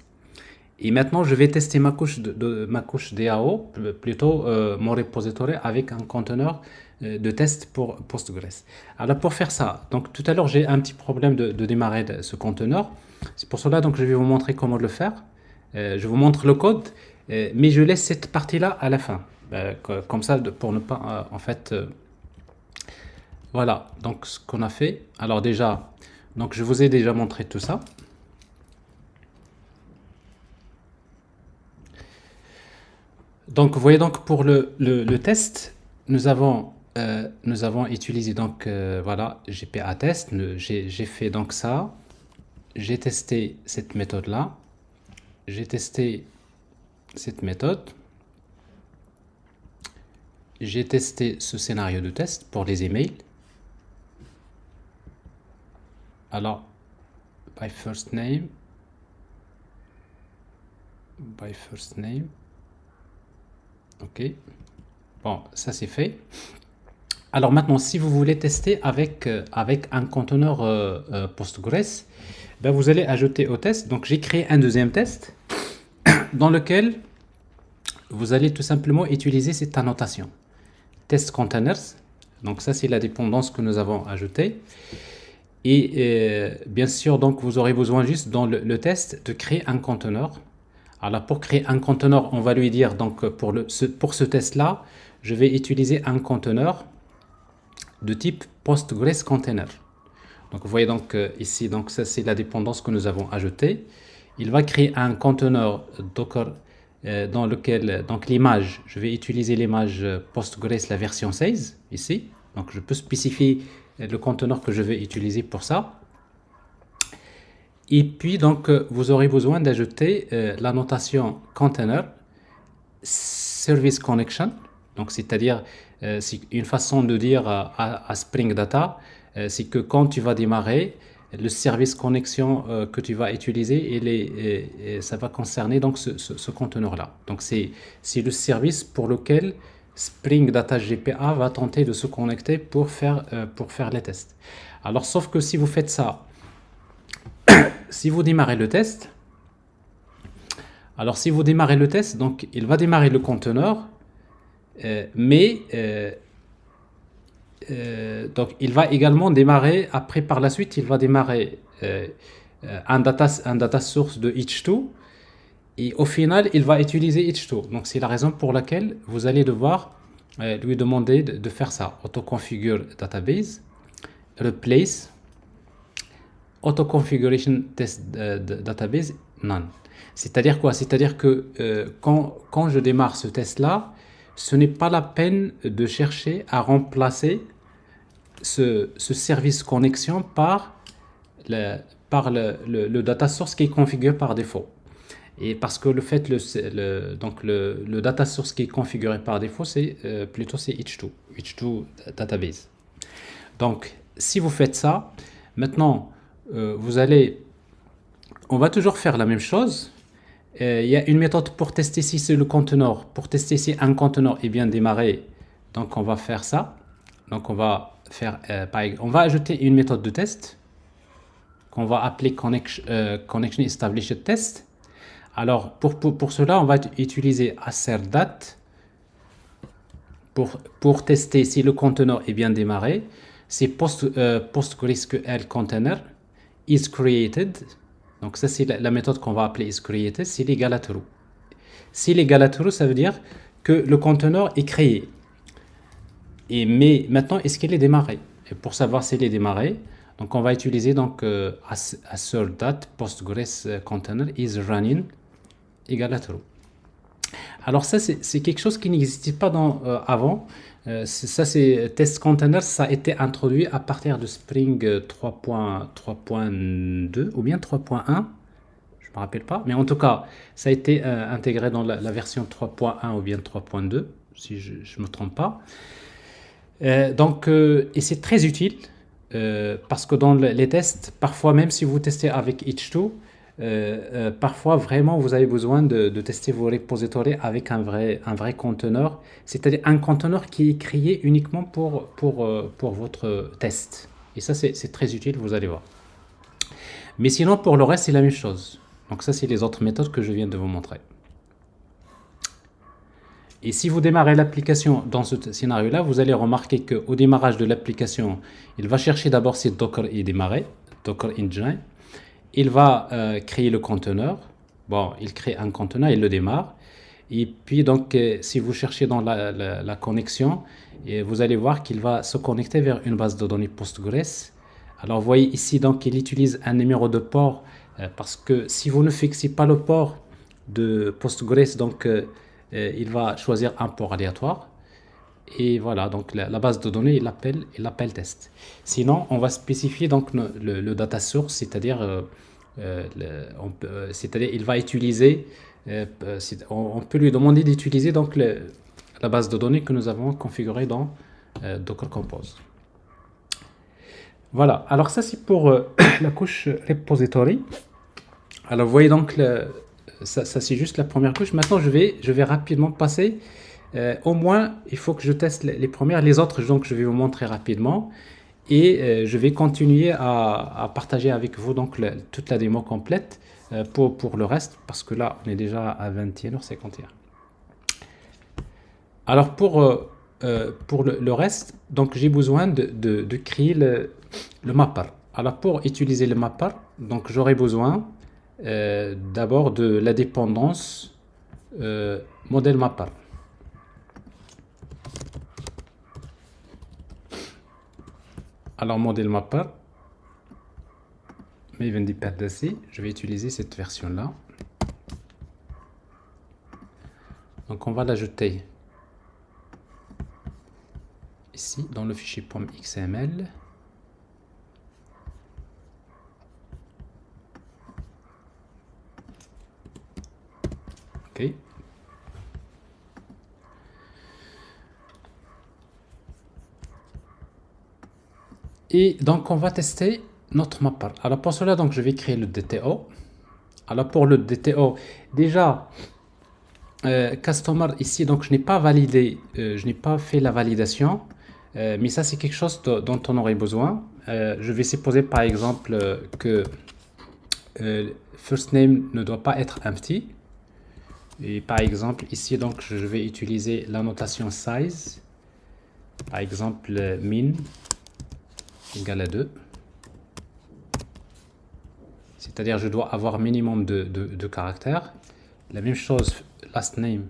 Et maintenant, je vais tester ma couche DAO, plutôt mon repository avec un conteneur de test pour Postgres. Alors pour faire ça, donc tout à l'heure j'ai un petit problème de démarrer ce conteneur. C'est pour cela donc je vais vous montrer comment le faire. Je vous montre le code, mais je laisse cette partie-là à la fin, comme ça pour ne pas en fait. Voilà, donc ce qu'on a fait. Alors déjà, donc je vous ai déjà montré tout ça. Donc vous voyez donc pour le test, nous avons utilisé donc voilà GPA test. J'ai fait donc ça. J'ai testé cette méthode là. J'ai testé cette méthode. J'ai testé ce scénario de test pour les emails. Alors, by first name. Ok. Bon, ça c'est fait. Alors maintenant, si vous voulez tester avec un conteneur Postgres, ben vous allez ajouter au test. Donc j'ai créé un deuxième test dans lequel vous allez tout simplement utiliser cette annotation. Test containers. Donc ça c'est la dépendance que nous avons ajoutée. Et bien sûr, donc vous aurez besoin juste dans le test de créer un conteneur. Alors pour créer un conteneur, on va lui dire donc pour ce test-là, je vais utiliser un conteneur de type Postgres container. Donc vous voyez donc ici, donc ça c'est la dépendance que nous avons ajoutée. Il va créer un conteneur Docker dans lequel donc l'image, je vais utiliser l'image Postgres la version 16 ici. Donc je peux spécifier le conteneur que je vais utiliser pour ça. Et puis donc vous aurez besoin d'ajouter la notation container service connection. Donc c'est-à-dire c'est une façon de dire à Spring Data, c'est que quand tu vas démarrer le service connexion que tu vas utiliser, et ça va concerner donc ce conteneur là. Donc c'est le service pour lequel Spring Data GPA va tenter de se connecter pour faire les tests. Alors sauf que si vous faites ça, si vous démarrez le test, alors si vous démarrez le test, donc il va démarrer le conteneur, mais donc il va également démarrer, après par la suite, il va démarrer un data source de H2, et au final, il va utiliser H2. Donc c'est la raison pour laquelle vous allez devoir lui demander de faire ça. Auto-configure database, replace, auto-configuration test database, none. C'est-à-dire quoi? C'est-à-dire que quand je démarre ce test-là, ce n'est pas la peine de chercher à remplacer ce service connexion par le data source qui est configuré par défaut. Et parce que le data source qui est configuré par défaut, c'est plutôt c'est H2 database. Donc, si vous faites ça, maintenant, on va toujours faire la même chose. Il y a une méthode pour tester si c'est le conteneur, pour tester si un conteneur est bien démarré. Donc, on va faire ça. Donc, on va faire, on va ajouter une méthode de test qu'on va appeler connection established test. Alors, pour cela, on va utiliser assert.dat pour tester si le conteneur est bien démarré. C'est PostgreSQL container is created. Donc ça, c'est la méthode qu'on va appeler isCreated, s'il est égal à true. S'il est égal à true, ça veut dire que le conteneur est créé. Mais maintenant, est-ce qu'il est démarré? Et pour savoir s'il est démarré, donc on va utiliser donc assert.dat Postgres container is running égal à true. Alors ça, c'est quelque chose qui n'existait pas avant. Ça, c'est test container, ça a été introduit à partir de Spring 3.2 ou bien 3.1. Je ne me rappelle pas. Mais en tout cas, ça a été intégré dans la version 3.1 ou bien 3.2, si je ne me trompe pas. Et c'est très utile parce que dans les tests, parfois même si vous testez avec H2, parfois vraiment vous avez besoin de tester vos repositories avec un vrai conteneur, c'est-à-dire un conteneur qui est créé uniquement pour votre test. Et ça c'est très utile, vous allez voir. Mais sinon pour le reste c'est la même chose. Donc ça c'est les autres méthodes que je viens de vous montrer. Et si vous démarrez l'application dans ce scénario-là, vous allez remarquer qu'au démarrage de l'application, il va chercher d'abord si Docker est démarré, Docker Engine. Il va créer le conteneur. Bon, il crée un conteneur, il le démarre. Et puis, donc, si vous cherchez dans la connexion, vous allez voir qu'il va se connecter vers une base de données Postgres. Alors, vous voyez ici, donc, il utilise un numéro de port parce que si vous ne fixez pas le port de Postgres, donc, il va choisir un port aléatoire. Et voilà, donc la base de données, il l'appelle test. Sinon, on va spécifier donc le data source, c'est-à-dire, c'est-à-dire, il va utiliser, on peut lui demander d'utiliser donc la base de données que nous avons configurée dans Docker Compose. Voilà, alors ça c'est pour la couche repository. Alors vous voyez donc, ça c'est juste la première couche. Maintenant je vais rapidement passer. Au moins, il faut que je teste les premières. Les autres, donc je vais vous montrer rapidement. Et je vais continuer à partager avec vous donc toute la démo complète pour le reste, parce que là on est déjà à 21h51. Alors pour le reste, donc j'ai besoin de créer le mapper. Alors pour utiliser le mapper, donc j'aurai besoin d'abord de la dépendance modèle mapper. Alors modèle mapper, Maven Dependency, je vais utiliser cette version là. Donc on va l'ajouter ici dans le fichier .xml. Ok. Et donc on va tester notre mapper. Alors pour cela, donc je vais créer le DTO. Alors pour le DTO, déjà customer ici, donc je n'ai pas validé, je n'ai pas fait la validation, mais ça c'est quelque chose dont on aurait besoin. Je vais supposer par exemple que first name ne doit pas être empty. Et par exemple ici donc je vais utiliser la notation size, par exemple min égale à 2. C'est-à-dire je dois avoir minimum de caractères. La même chose last name,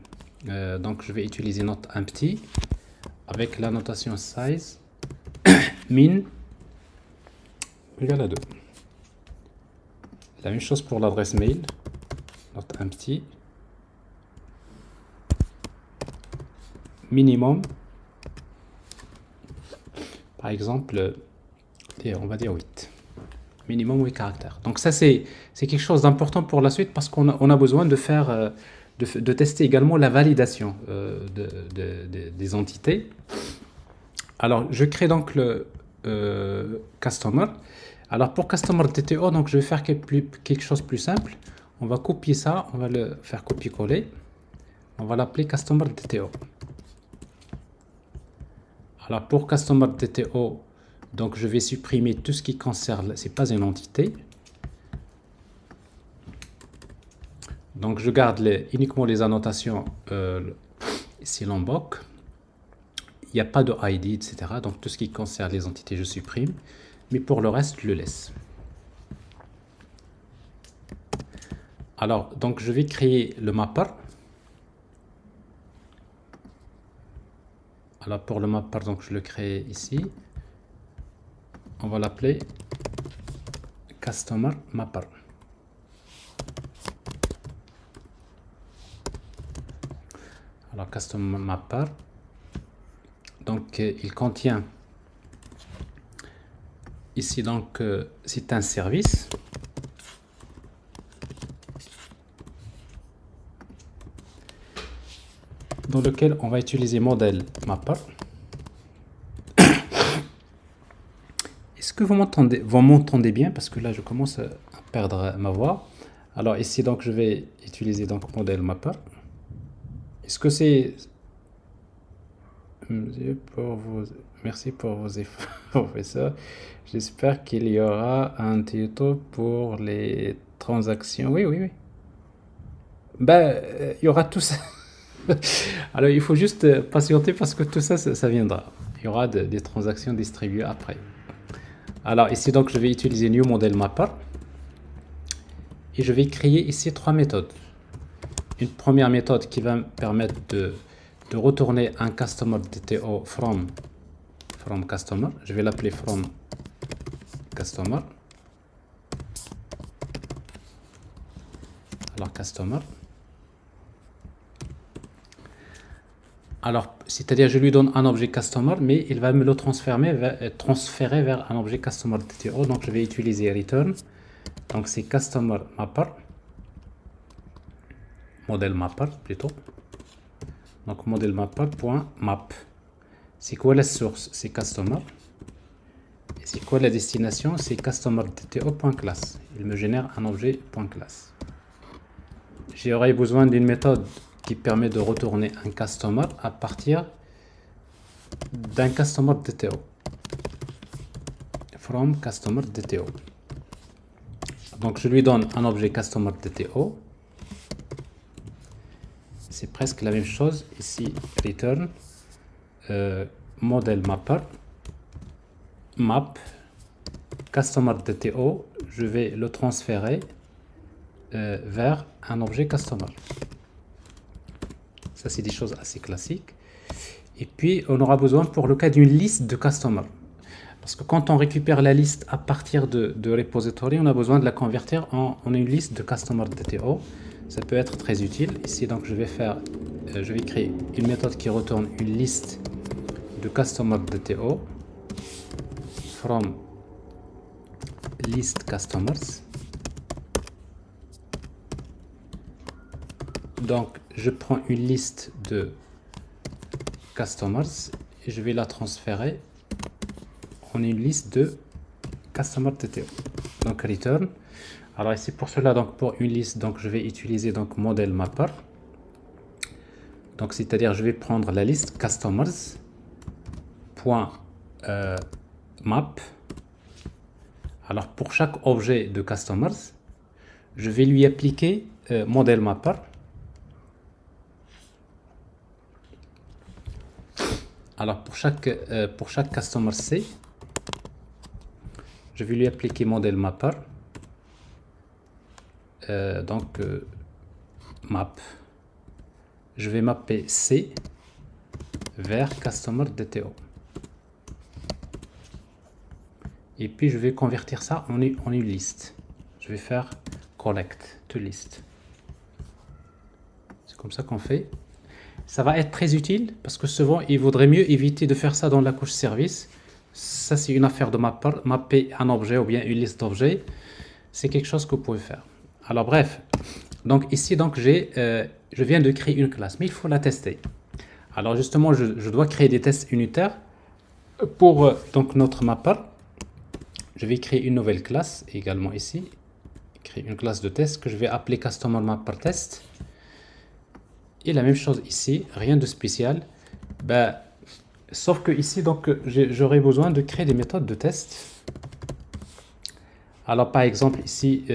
donc je vais utiliser not empty avec la notation size min égale à 2. La même chose pour l'adresse mail, not empty minimum, par exemple, on va dire 8. Minimum 8 caractères. Donc ça c'est quelque chose d'important pour la suite parce qu'on a besoin de faire de tester également la validation des entités. Alors je crée donc le customer. Alors pour customer DTO, donc je vais faire quelque chose de plus simple. On va copier ça, on va le faire copier-coller. On va l'appeler customer DTO. Alors pour customer DTO, donc je vais supprimer tout ce qui concerne, c'est pas une entité. Donc je garde uniquement les annotations ici Lombok. Il n'y a pas de ID, etc. Donc tout ce qui concerne les entités, je supprime. Mais pour le reste, je le laisse. Alors, donc je vais créer le mapper. Alors pour le mapper, donc je le crée ici. On va l'appeler Customer Mapper. Alors Customer Mapper, donc il contient ici donc c'est un service. Dans lequel on va utiliser modèle mapper. Est-ce que vous m'entendez bien? Parce que là, je commence à perdre ma voix. Alors ici, donc, je vais utiliser donc modèle mapper. Est-ce que c'est... Merci pour vos efforts, professeur. J'espère qu'il y aura un tuto pour les transactions. Oui, oui, oui. Ben, il y aura tout ça. Alors, il faut juste patienter parce que tout ça, ça viendra. Il y aura des transactions distribuées après. Alors, ici, donc, je vais utiliser New Model Mapper. Et je vais créer ici 3 méthodes. Une première méthode qui va me permettre de retourner un customer DTO from customer. Je vais l'appeler from customer. Alors, customer. Alors, c'est-à-dire je lui donne un objet customer, mais il va me le transférer vers un objet customer DTO. Donc, je vais utiliser return. Donc, c'est customer mapper, modèle mapper plutôt. Donc, modèle mapper.map. C'est quoi la source? C'est customer. Et c'est quoi la destination? C'est customer DTO.class. Il me génère un objet .class. J'aurai besoin d'une méthode qui permet de retourner un customer à partir d'un customer DTO. From customer DTO. Donc je lui donne un objet customer DTO. C'est presque la même chose. Ici, return model mapper map customer DTO. Je vais le transférer vers un objet customer. Ça, c'est des choses assez classiques. Et puis, on aura besoin pour le cas d'une liste de customers. Parce que quand on récupère la liste à partir de repository, on a besoin de la convertir en une liste de customer DTO. Ça peut être très utile. Ici, donc, je vais créer une méthode qui retourne une liste de customer DTO from list customers. Donc, je prends une liste de customers et je vais la transférer en une liste de customer DTO. Donc, return. Alors ici, pour cela, donc pour une liste, donc je vais utiliser donc model mapper. Donc, c'est-à-dire, je vais prendre la liste customers .map. Alors, pour chaque objet de customers, je vais lui appliquer model mapper. Alors, pour chaque customer C, je vais lui appliquer model mapper. Map. Je vais mapper C vers customer DTO. Et puis, je vais convertir ça en une liste. Je vais faire collect to list. C'est comme ça qu'on fait. Ça va être très utile parce que souvent, il vaudrait mieux éviter de faire ça dans la couche service. Ça, c'est une affaire de mapper un objet ou bien une liste d'objets. C'est quelque chose que vous pouvez faire. Alors, bref. Donc, ici, donc, je viens de créer une classe, mais il faut la tester. Alors, justement, je dois créer des tests unitaires pour donc, notre mapper. Je vais créer une nouvelle classe également ici. Créer une classe de test que je vais appeler customer mapper test. Et la même chose ici, rien de spécial. Sauf que ici, donc, j'aurai besoin de créer des méthodes de test. Alors, par exemple, ici,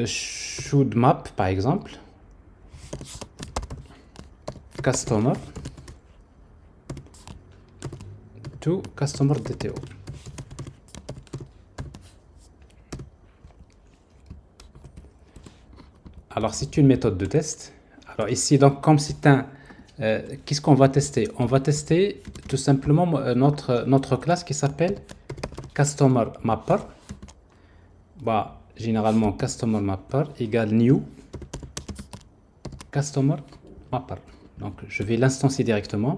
should map, par exemple, customer to customer DTO. Alors, c'est une méthode de test. Alors ici, donc, comme c'est qu'est-ce qu'on va tester? On va tester tout simplement notre classe qui s'appelle customer mapper. Généralement, customer mapper égale new customer mapper. Donc, je vais l'instancier directement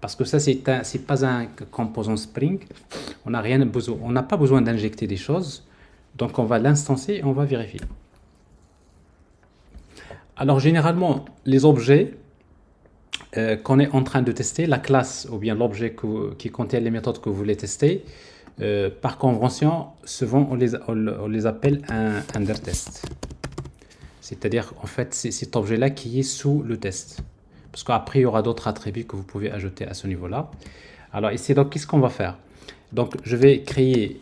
parce que ça, c'est pas un composant Spring. On n'a pas besoin d'injecter des choses. Donc, on va l'instancier et on va vérifier. Alors, généralement, les objets qu'on est en train de tester, la classe ou bien l'objet qui contient les méthodes que vous voulez tester, par convention, souvent on les appelle un under test. C'est-à-dire, en fait, c'est cet objet-là qui est sous le test. Parce qu'après, il y aura d'autres attributs que vous pouvez ajouter à ce niveau-là. Alors ici, donc, qu'est-ce qu'on va faire? Donc, je vais créer,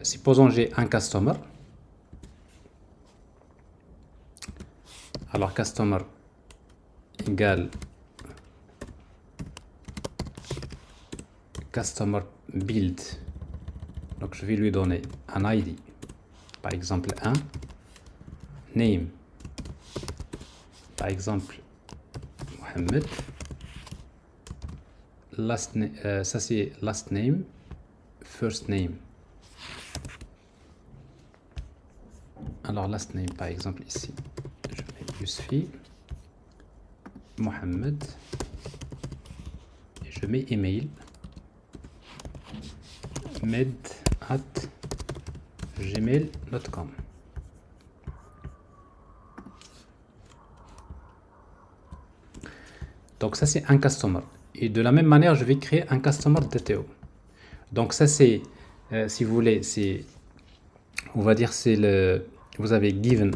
supposons j'ai un customer. Alors, customer égale customer build. Donc, je vais lui donner un ID. Par exemple, 1. Name. Par exemple, Mohamed. Ça, c'est last name. First name. Alors, last name, par exemple, ici. Je mets Yousfi. Mohamed. Et je mets email. med@gmail.com. Donc ça c'est un customer. Et de la même manière, je vais créer un customer DTO. Donc ça c'est, si vous voulez, c'est, on va dire c'est le, vous avez given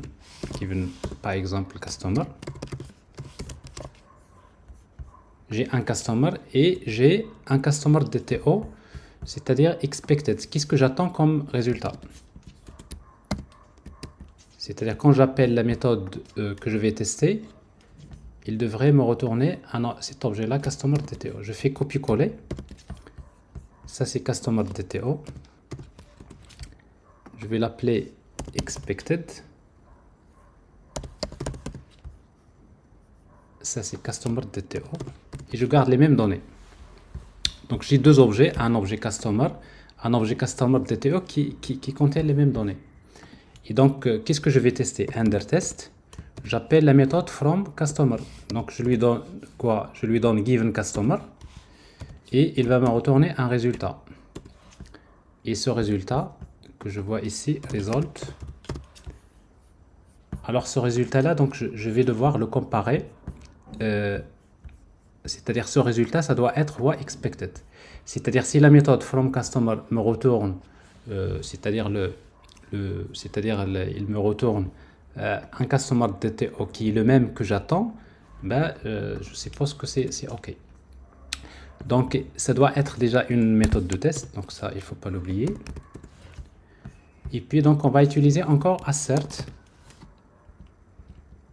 par exemple customer. J'ai un customer et j'ai un customer DTO, c'est-à-dire expected. Qu'est-ce que j'attends comme résultat? C'est-à-dire quand j'appelle la méthode que je vais tester, il devrait me retourner cet objet-là, customer DTO. Je fais copier-coller. Ça c'est customer DTO. Je vais l'appeler expected. Ça c'est customer DTO. Et je garde les mêmes données. Donc j'ai deux objets, un objet customer DTO qui contient les mêmes données. Et donc qu'est-ce que je vais tester? Under test. J'appelle la méthode from customer. Donc je lui donne quoi? Je lui donne given customer et il va me retourner un résultat. Et ce résultat que je vois ici, result. Alors ce résultat-là, donc je vais devoir le comparer. C'est-à-dire ce résultat, ça doit être what expected. C'est-à-dire si la méthode from customer me retourne, c'est-à-dire il me retourne un customer DTO qui est le même que j'attends, ben, je suppose que c'est OK. Donc ça doit être déjà une méthode de test, donc ça il faut pas l'oublier. Et puis donc on va utiliser encore assert.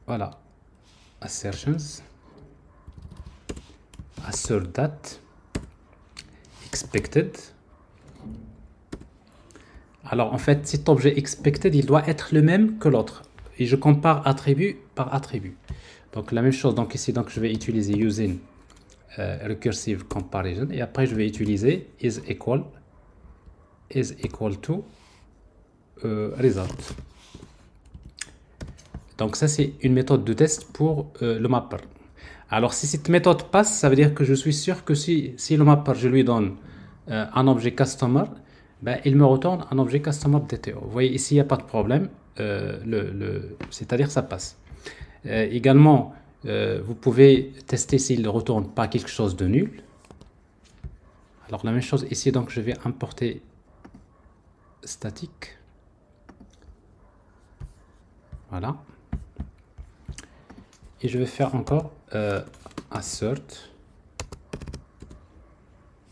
Voilà, assertions. Assert that expected. Alors en fait cet objet expected il doit être le même que l'autre et je compare attribut par attribut. Donc la même chose, donc ici donc je vais utiliser using recursive comparison et après je vais utiliser is equal to result. Donc ça c'est une méthode de test pour le mapper. Alors si cette méthode passe, ça veut dire que je suis sûr que si le mapper je lui donne un objet customer, ben, il me retourne un objet customer DTO. Vous voyez ici il n'y a pas de problème, c'est-à-dire ça passe. Également vous pouvez tester s'il ne retourne pas quelque chose de nul. Alors la même chose ici, donc je vais importer statique. Voilà. Et je vais faire encore assert.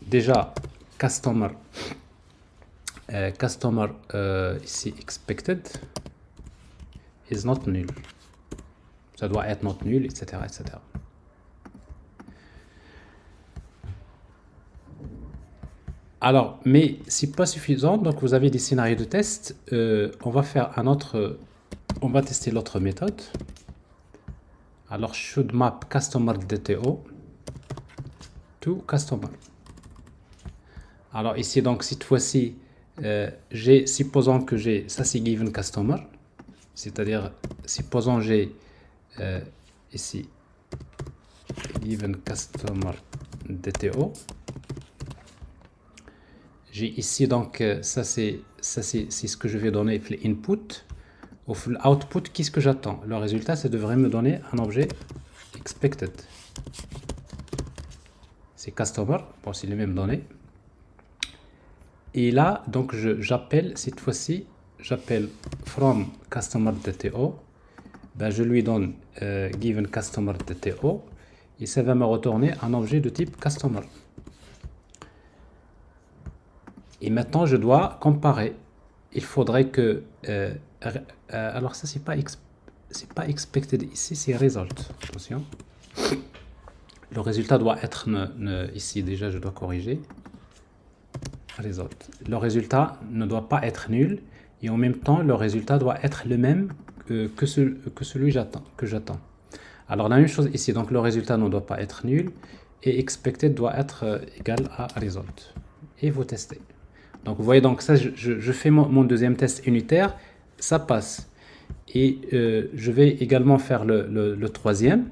Déjà customer ici expected is not null. Ça doit être not nul, etc., etc. Alors, mais c'est pas suffisant. Donc vous avez des scénarios de test. On va faire un autre. On va tester l'autre méthode. Alors should map customer DTO to customer. Alors ici donc cette fois-ci supposons que j'ai ça c'est given customer, c'est-à-dire supposons j'ai ici given customer DTO. J'ai ici donc ça c'est ce que je vais donner l'input. Au output, qu'est-ce que j'attends? Le résultat, ça devrait me donner un objet expected. C'est customer, bon, c'est les mêmes données. Et là, donc j'appelle cette fois-ci, j'appelle from customer DTO. Ben, je lui donne given customer DTO et ça va me retourner un objet de type customer. Et maintenant, je dois comparer. Il faudrait que alors ça c'est pas expected ici, c'est result. Attention, le résultat doit être ici déjà je dois corriger result. Le résultat ne doit pas être nul et en même temps le résultat doit être le même que celui que j'attends. Alors la même chose ici, donc le résultat ne doit pas être nul et expected doit être égal à result. Et vous testez. Donc vous voyez, donc ça je fais mon deuxième test unitaire, ça passe. Et je vais également faire le troisième.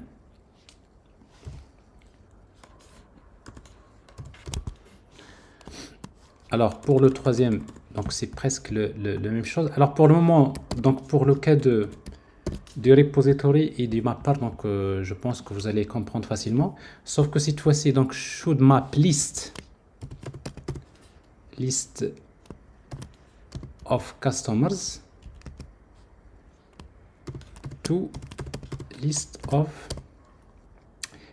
Alors pour le troisième, donc c'est presque la même chose. Alors pour le moment, donc pour le cas du repository et du mapper, donc je pense que vous allez comprendre facilement. Sauf que cette fois-ci, donc should map list of customers to list of.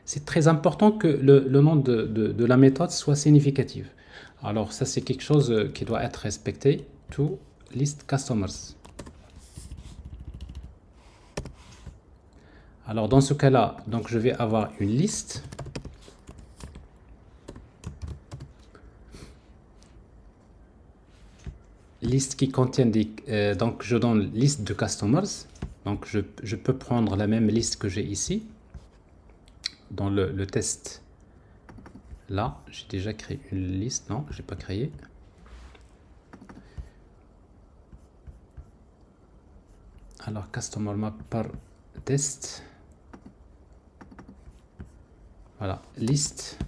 C'est très important que le nom de la méthode soit significatif. Alors ça c'est quelque chose qui doit être respecté. To list customers. Alors dans ce cas-là, donc je vais avoir une liste. Liste qui contient des... donc je donne liste de customers. Donc je peux prendre la même liste que j'ai ici. Dans le test. Là, j'ai déjà créé une liste. Non, je n'ai pas créé. Alors customer mapper test. Voilà, liste.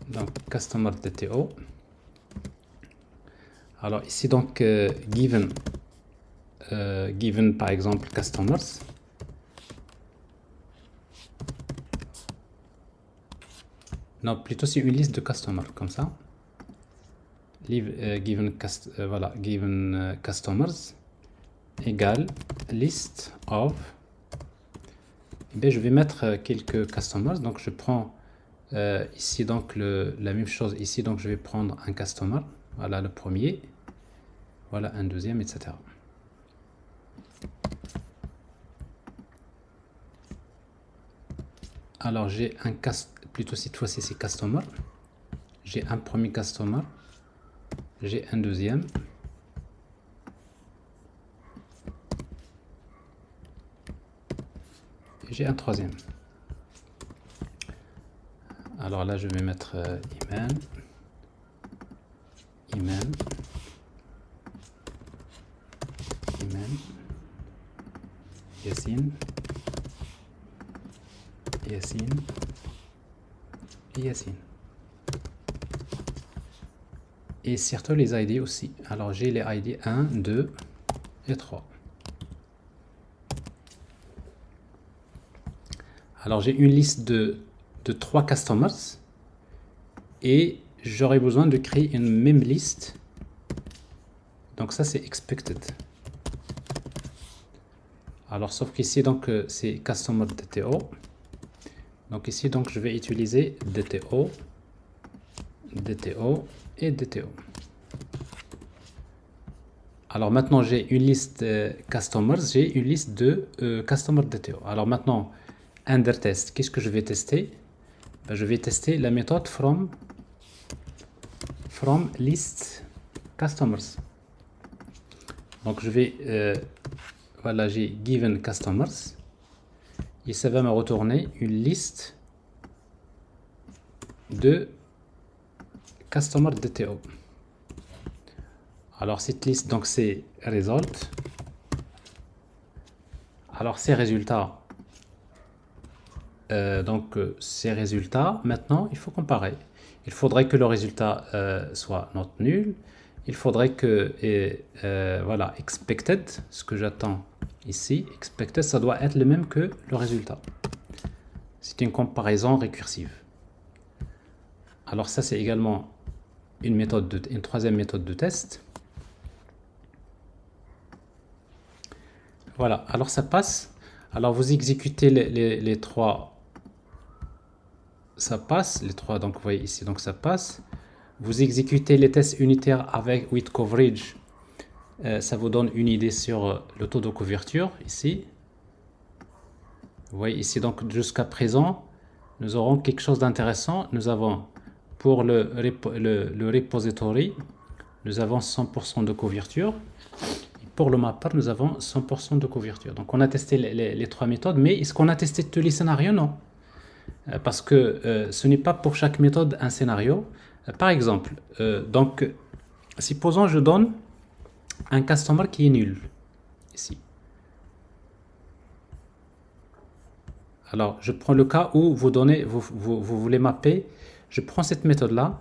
Donc customer DTO. Alors ici donc given par exemple customers. Non, plutôt c'est une liste de customers comme ça. Given customers égale list of. Ben, je vais mettre quelques customers. Donc je prends ici donc la même chose ici. Donc je vais prendre un customer. Voilà le premier. Voilà un deuxième, etc. Alors j'ai un plutôt cette fois-ci c'est customer. J'ai un premier customer. J'ai un deuxième. J'ai un troisième. Alors là je vais mettre email. Yassine et Yassine. Et surtout les ID aussi. Alors j'ai les ID 1, 2 et 3. Alors j'ai une liste de 3 customers et j'aurai besoin de créer une même liste. Donc ça c'est expected. Alors sauf qu'ici donc c'est customer DTO. Donc ici donc je vais utiliser DTO et DTO. Alors maintenant j'ai une liste customers, j'ai une liste de customer DTO. Alors maintenant under test, qu'est-ce que je vais tester? Ben, je vais tester la méthode from list customers. Donc je vais voilà, j'ai given customers et ça va me retourner une liste de customer DTO. Alors cette liste donc c'est result. Alors ces résultats ces résultats maintenant il faut comparer. Il faudrait que le résultat soit not nul. Il faudrait que voilà expected, ce que j'attends ici, expected ça doit être le même que le résultat. C'est une comparaison récursive. Alors ça c'est également une troisième méthode de test. Voilà, alors ça passe. Alors vous exécutez les trois. Ça passe, les trois, donc vous voyez ici, donc ça passe. Vous exécutez les tests unitaires avec with coverage. Ça vous donne une idée sur le taux de couverture ici. Vous voyez ici, donc jusqu'à présent, nous aurons quelque chose d'intéressant. Nous avons pour le repository, nous avons 100% de couverture. Pour le mapper, nous avons 100% de couverture. Donc on a testé les trois méthodes, mais est-ce qu'on a testé tous les scénarios? Non. Parce que ce n'est pas pour chaque méthode un scénario. Par exemple, donc supposons je donne un customer qui est nul ici. Alors je prends le cas où vous voulez mapper, Je prends cette méthode-là,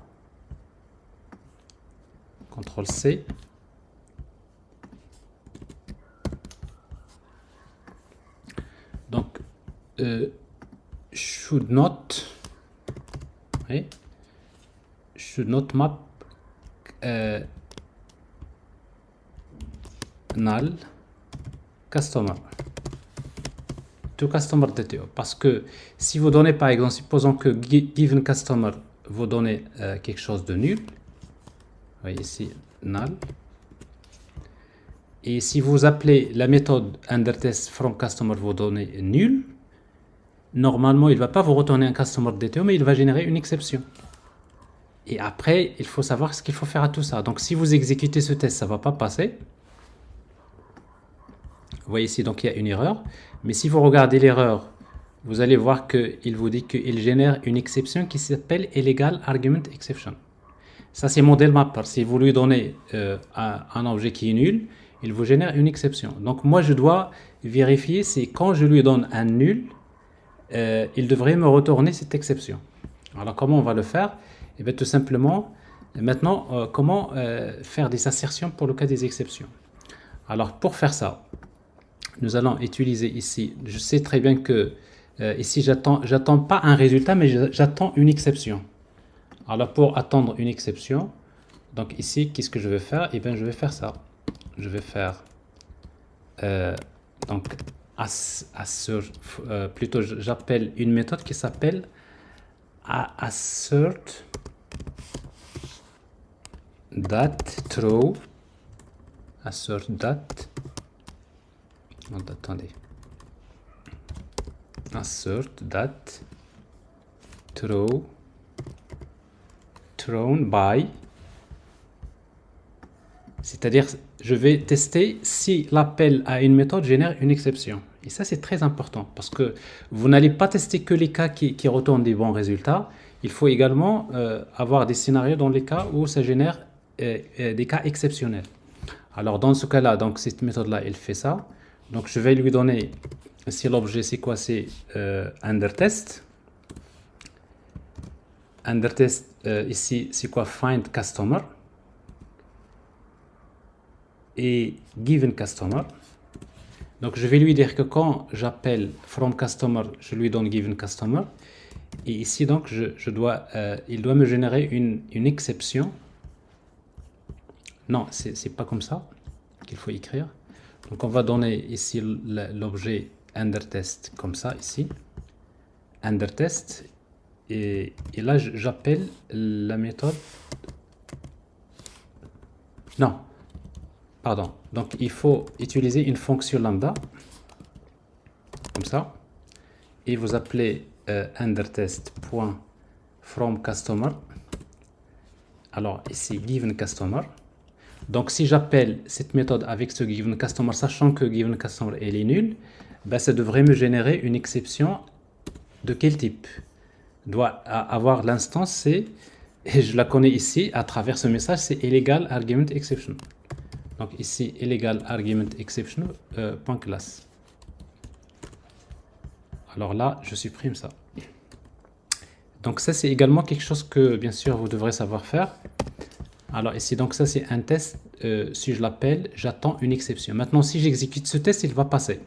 CTRL-C, donc should not map null customer to customer DTO, parce que si vous donnez par exemple, supposons que given customer vous donnez quelque chose de nul, vous voyez ici null, et si vous appelez la méthode underTest from customer vous donnez nul, normalement il va pas vous retourner un customer DTO, mais il va générer une exception. Et après il faut savoir ce qu'il faut faire à tout ça. Donc si vous exécutez ce test, ça va pas passer. Vous voyez ici, donc il y a une erreur. Mais si vous regardez l'erreur, vous allez voir qu'il vous dit qu'il génère une exception qui s'appelle illegal argument exception. Ça, c'est model mapper. Si vous lui donnez un objet qui est nul, il vous génère une exception. Donc moi, je dois vérifier si quand je lui donne un nul, il devrait me retourner cette exception. Alors comment on va le faire? Eh bien tout simplement, maintenant, comment faire des assertions pour le cas des exceptions? Alors pour faire ça, nous allons utiliser ici, je sais très bien que ici j'attends pas un résultat, mais j'attends une exception. Alors pour attendre une exception, donc ici qu'est-ce que je vais faire? Eh bien je vais faire ça. Je vais faire donc plutôt j'appelle une méthode qui s'appelle assert true. Assert attendez. Assert true thrown by, c'est-à-dire je vais tester si l'appel à une méthode génère une exception. Et ça c'est très important parce que vous n'allez pas tester que les cas qui retournent des bons résultats. Il faut également avoir des scénarios dans les cas où ça génère des cas exceptionnels. Alors dans ce cas-là, donc cette méthode-là, elle fait ça. Donc je vais lui donner, si l'objet c'est quoi, c'est underTest. UnderTest ici c'est quoi, find customer et given customer. Donc je vais lui dire que quand j'appelle from customer, je lui donne given customer. Et ici donc il doit me générer une exception. Non, c'est pas comme ça qu'il faut écrire. Donc on va donner ici l'objet underTest comme ça ici. UnderTest. Et là j'appelle la méthode. Non. Pardon. Donc il faut utiliser une fonction lambda. Comme ça. Et vous appelez underTest.fromCustomer. Alors ici given customer. Donc si j'appelle cette méthode avec ce given customer, sachant que given customer elle est nulle, ben, ça devrait me générer une exception de quel type? Doit avoir l'instance, c'est, et je la connais ici à travers ce message, c'est illegal argument exception. Donc ici illegal argument exception point class. Alors là je supprime ça. Donc ça c'est également quelque chose que bien sûr vous devrez savoir faire. Alors ici donc ça c'est un test, si je l'appelle j'attends une exception. Maintenant si j'exécute ce test il va passer.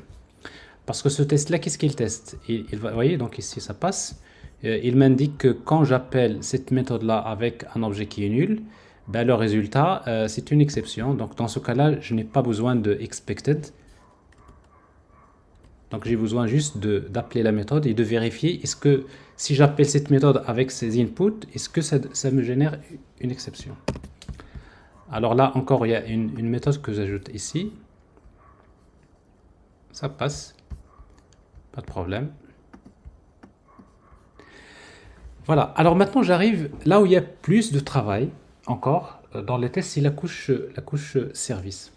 Parce que ce test là qu'est-ce qu'il teste? Il va, vous voyez donc ici ça passe. Il m'indique que quand j'appelle cette méthode là avec un objet qui est nul, ben, le résultat c'est une exception. Donc dans ce cas là je n'ai pas besoin de expected. Donc j'ai besoin juste d'appeler la méthode et de vérifier est-ce que si j'appelle cette méthode avec ses inputs, est-ce que ça me génère une exception. Alors là encore il y a une méthode que j'ajoute ici. Ça passe, pas de problème. Voilà, alors maintenant j'arrive là où il y a plus de travail encore dans les tests, c'est la couche service.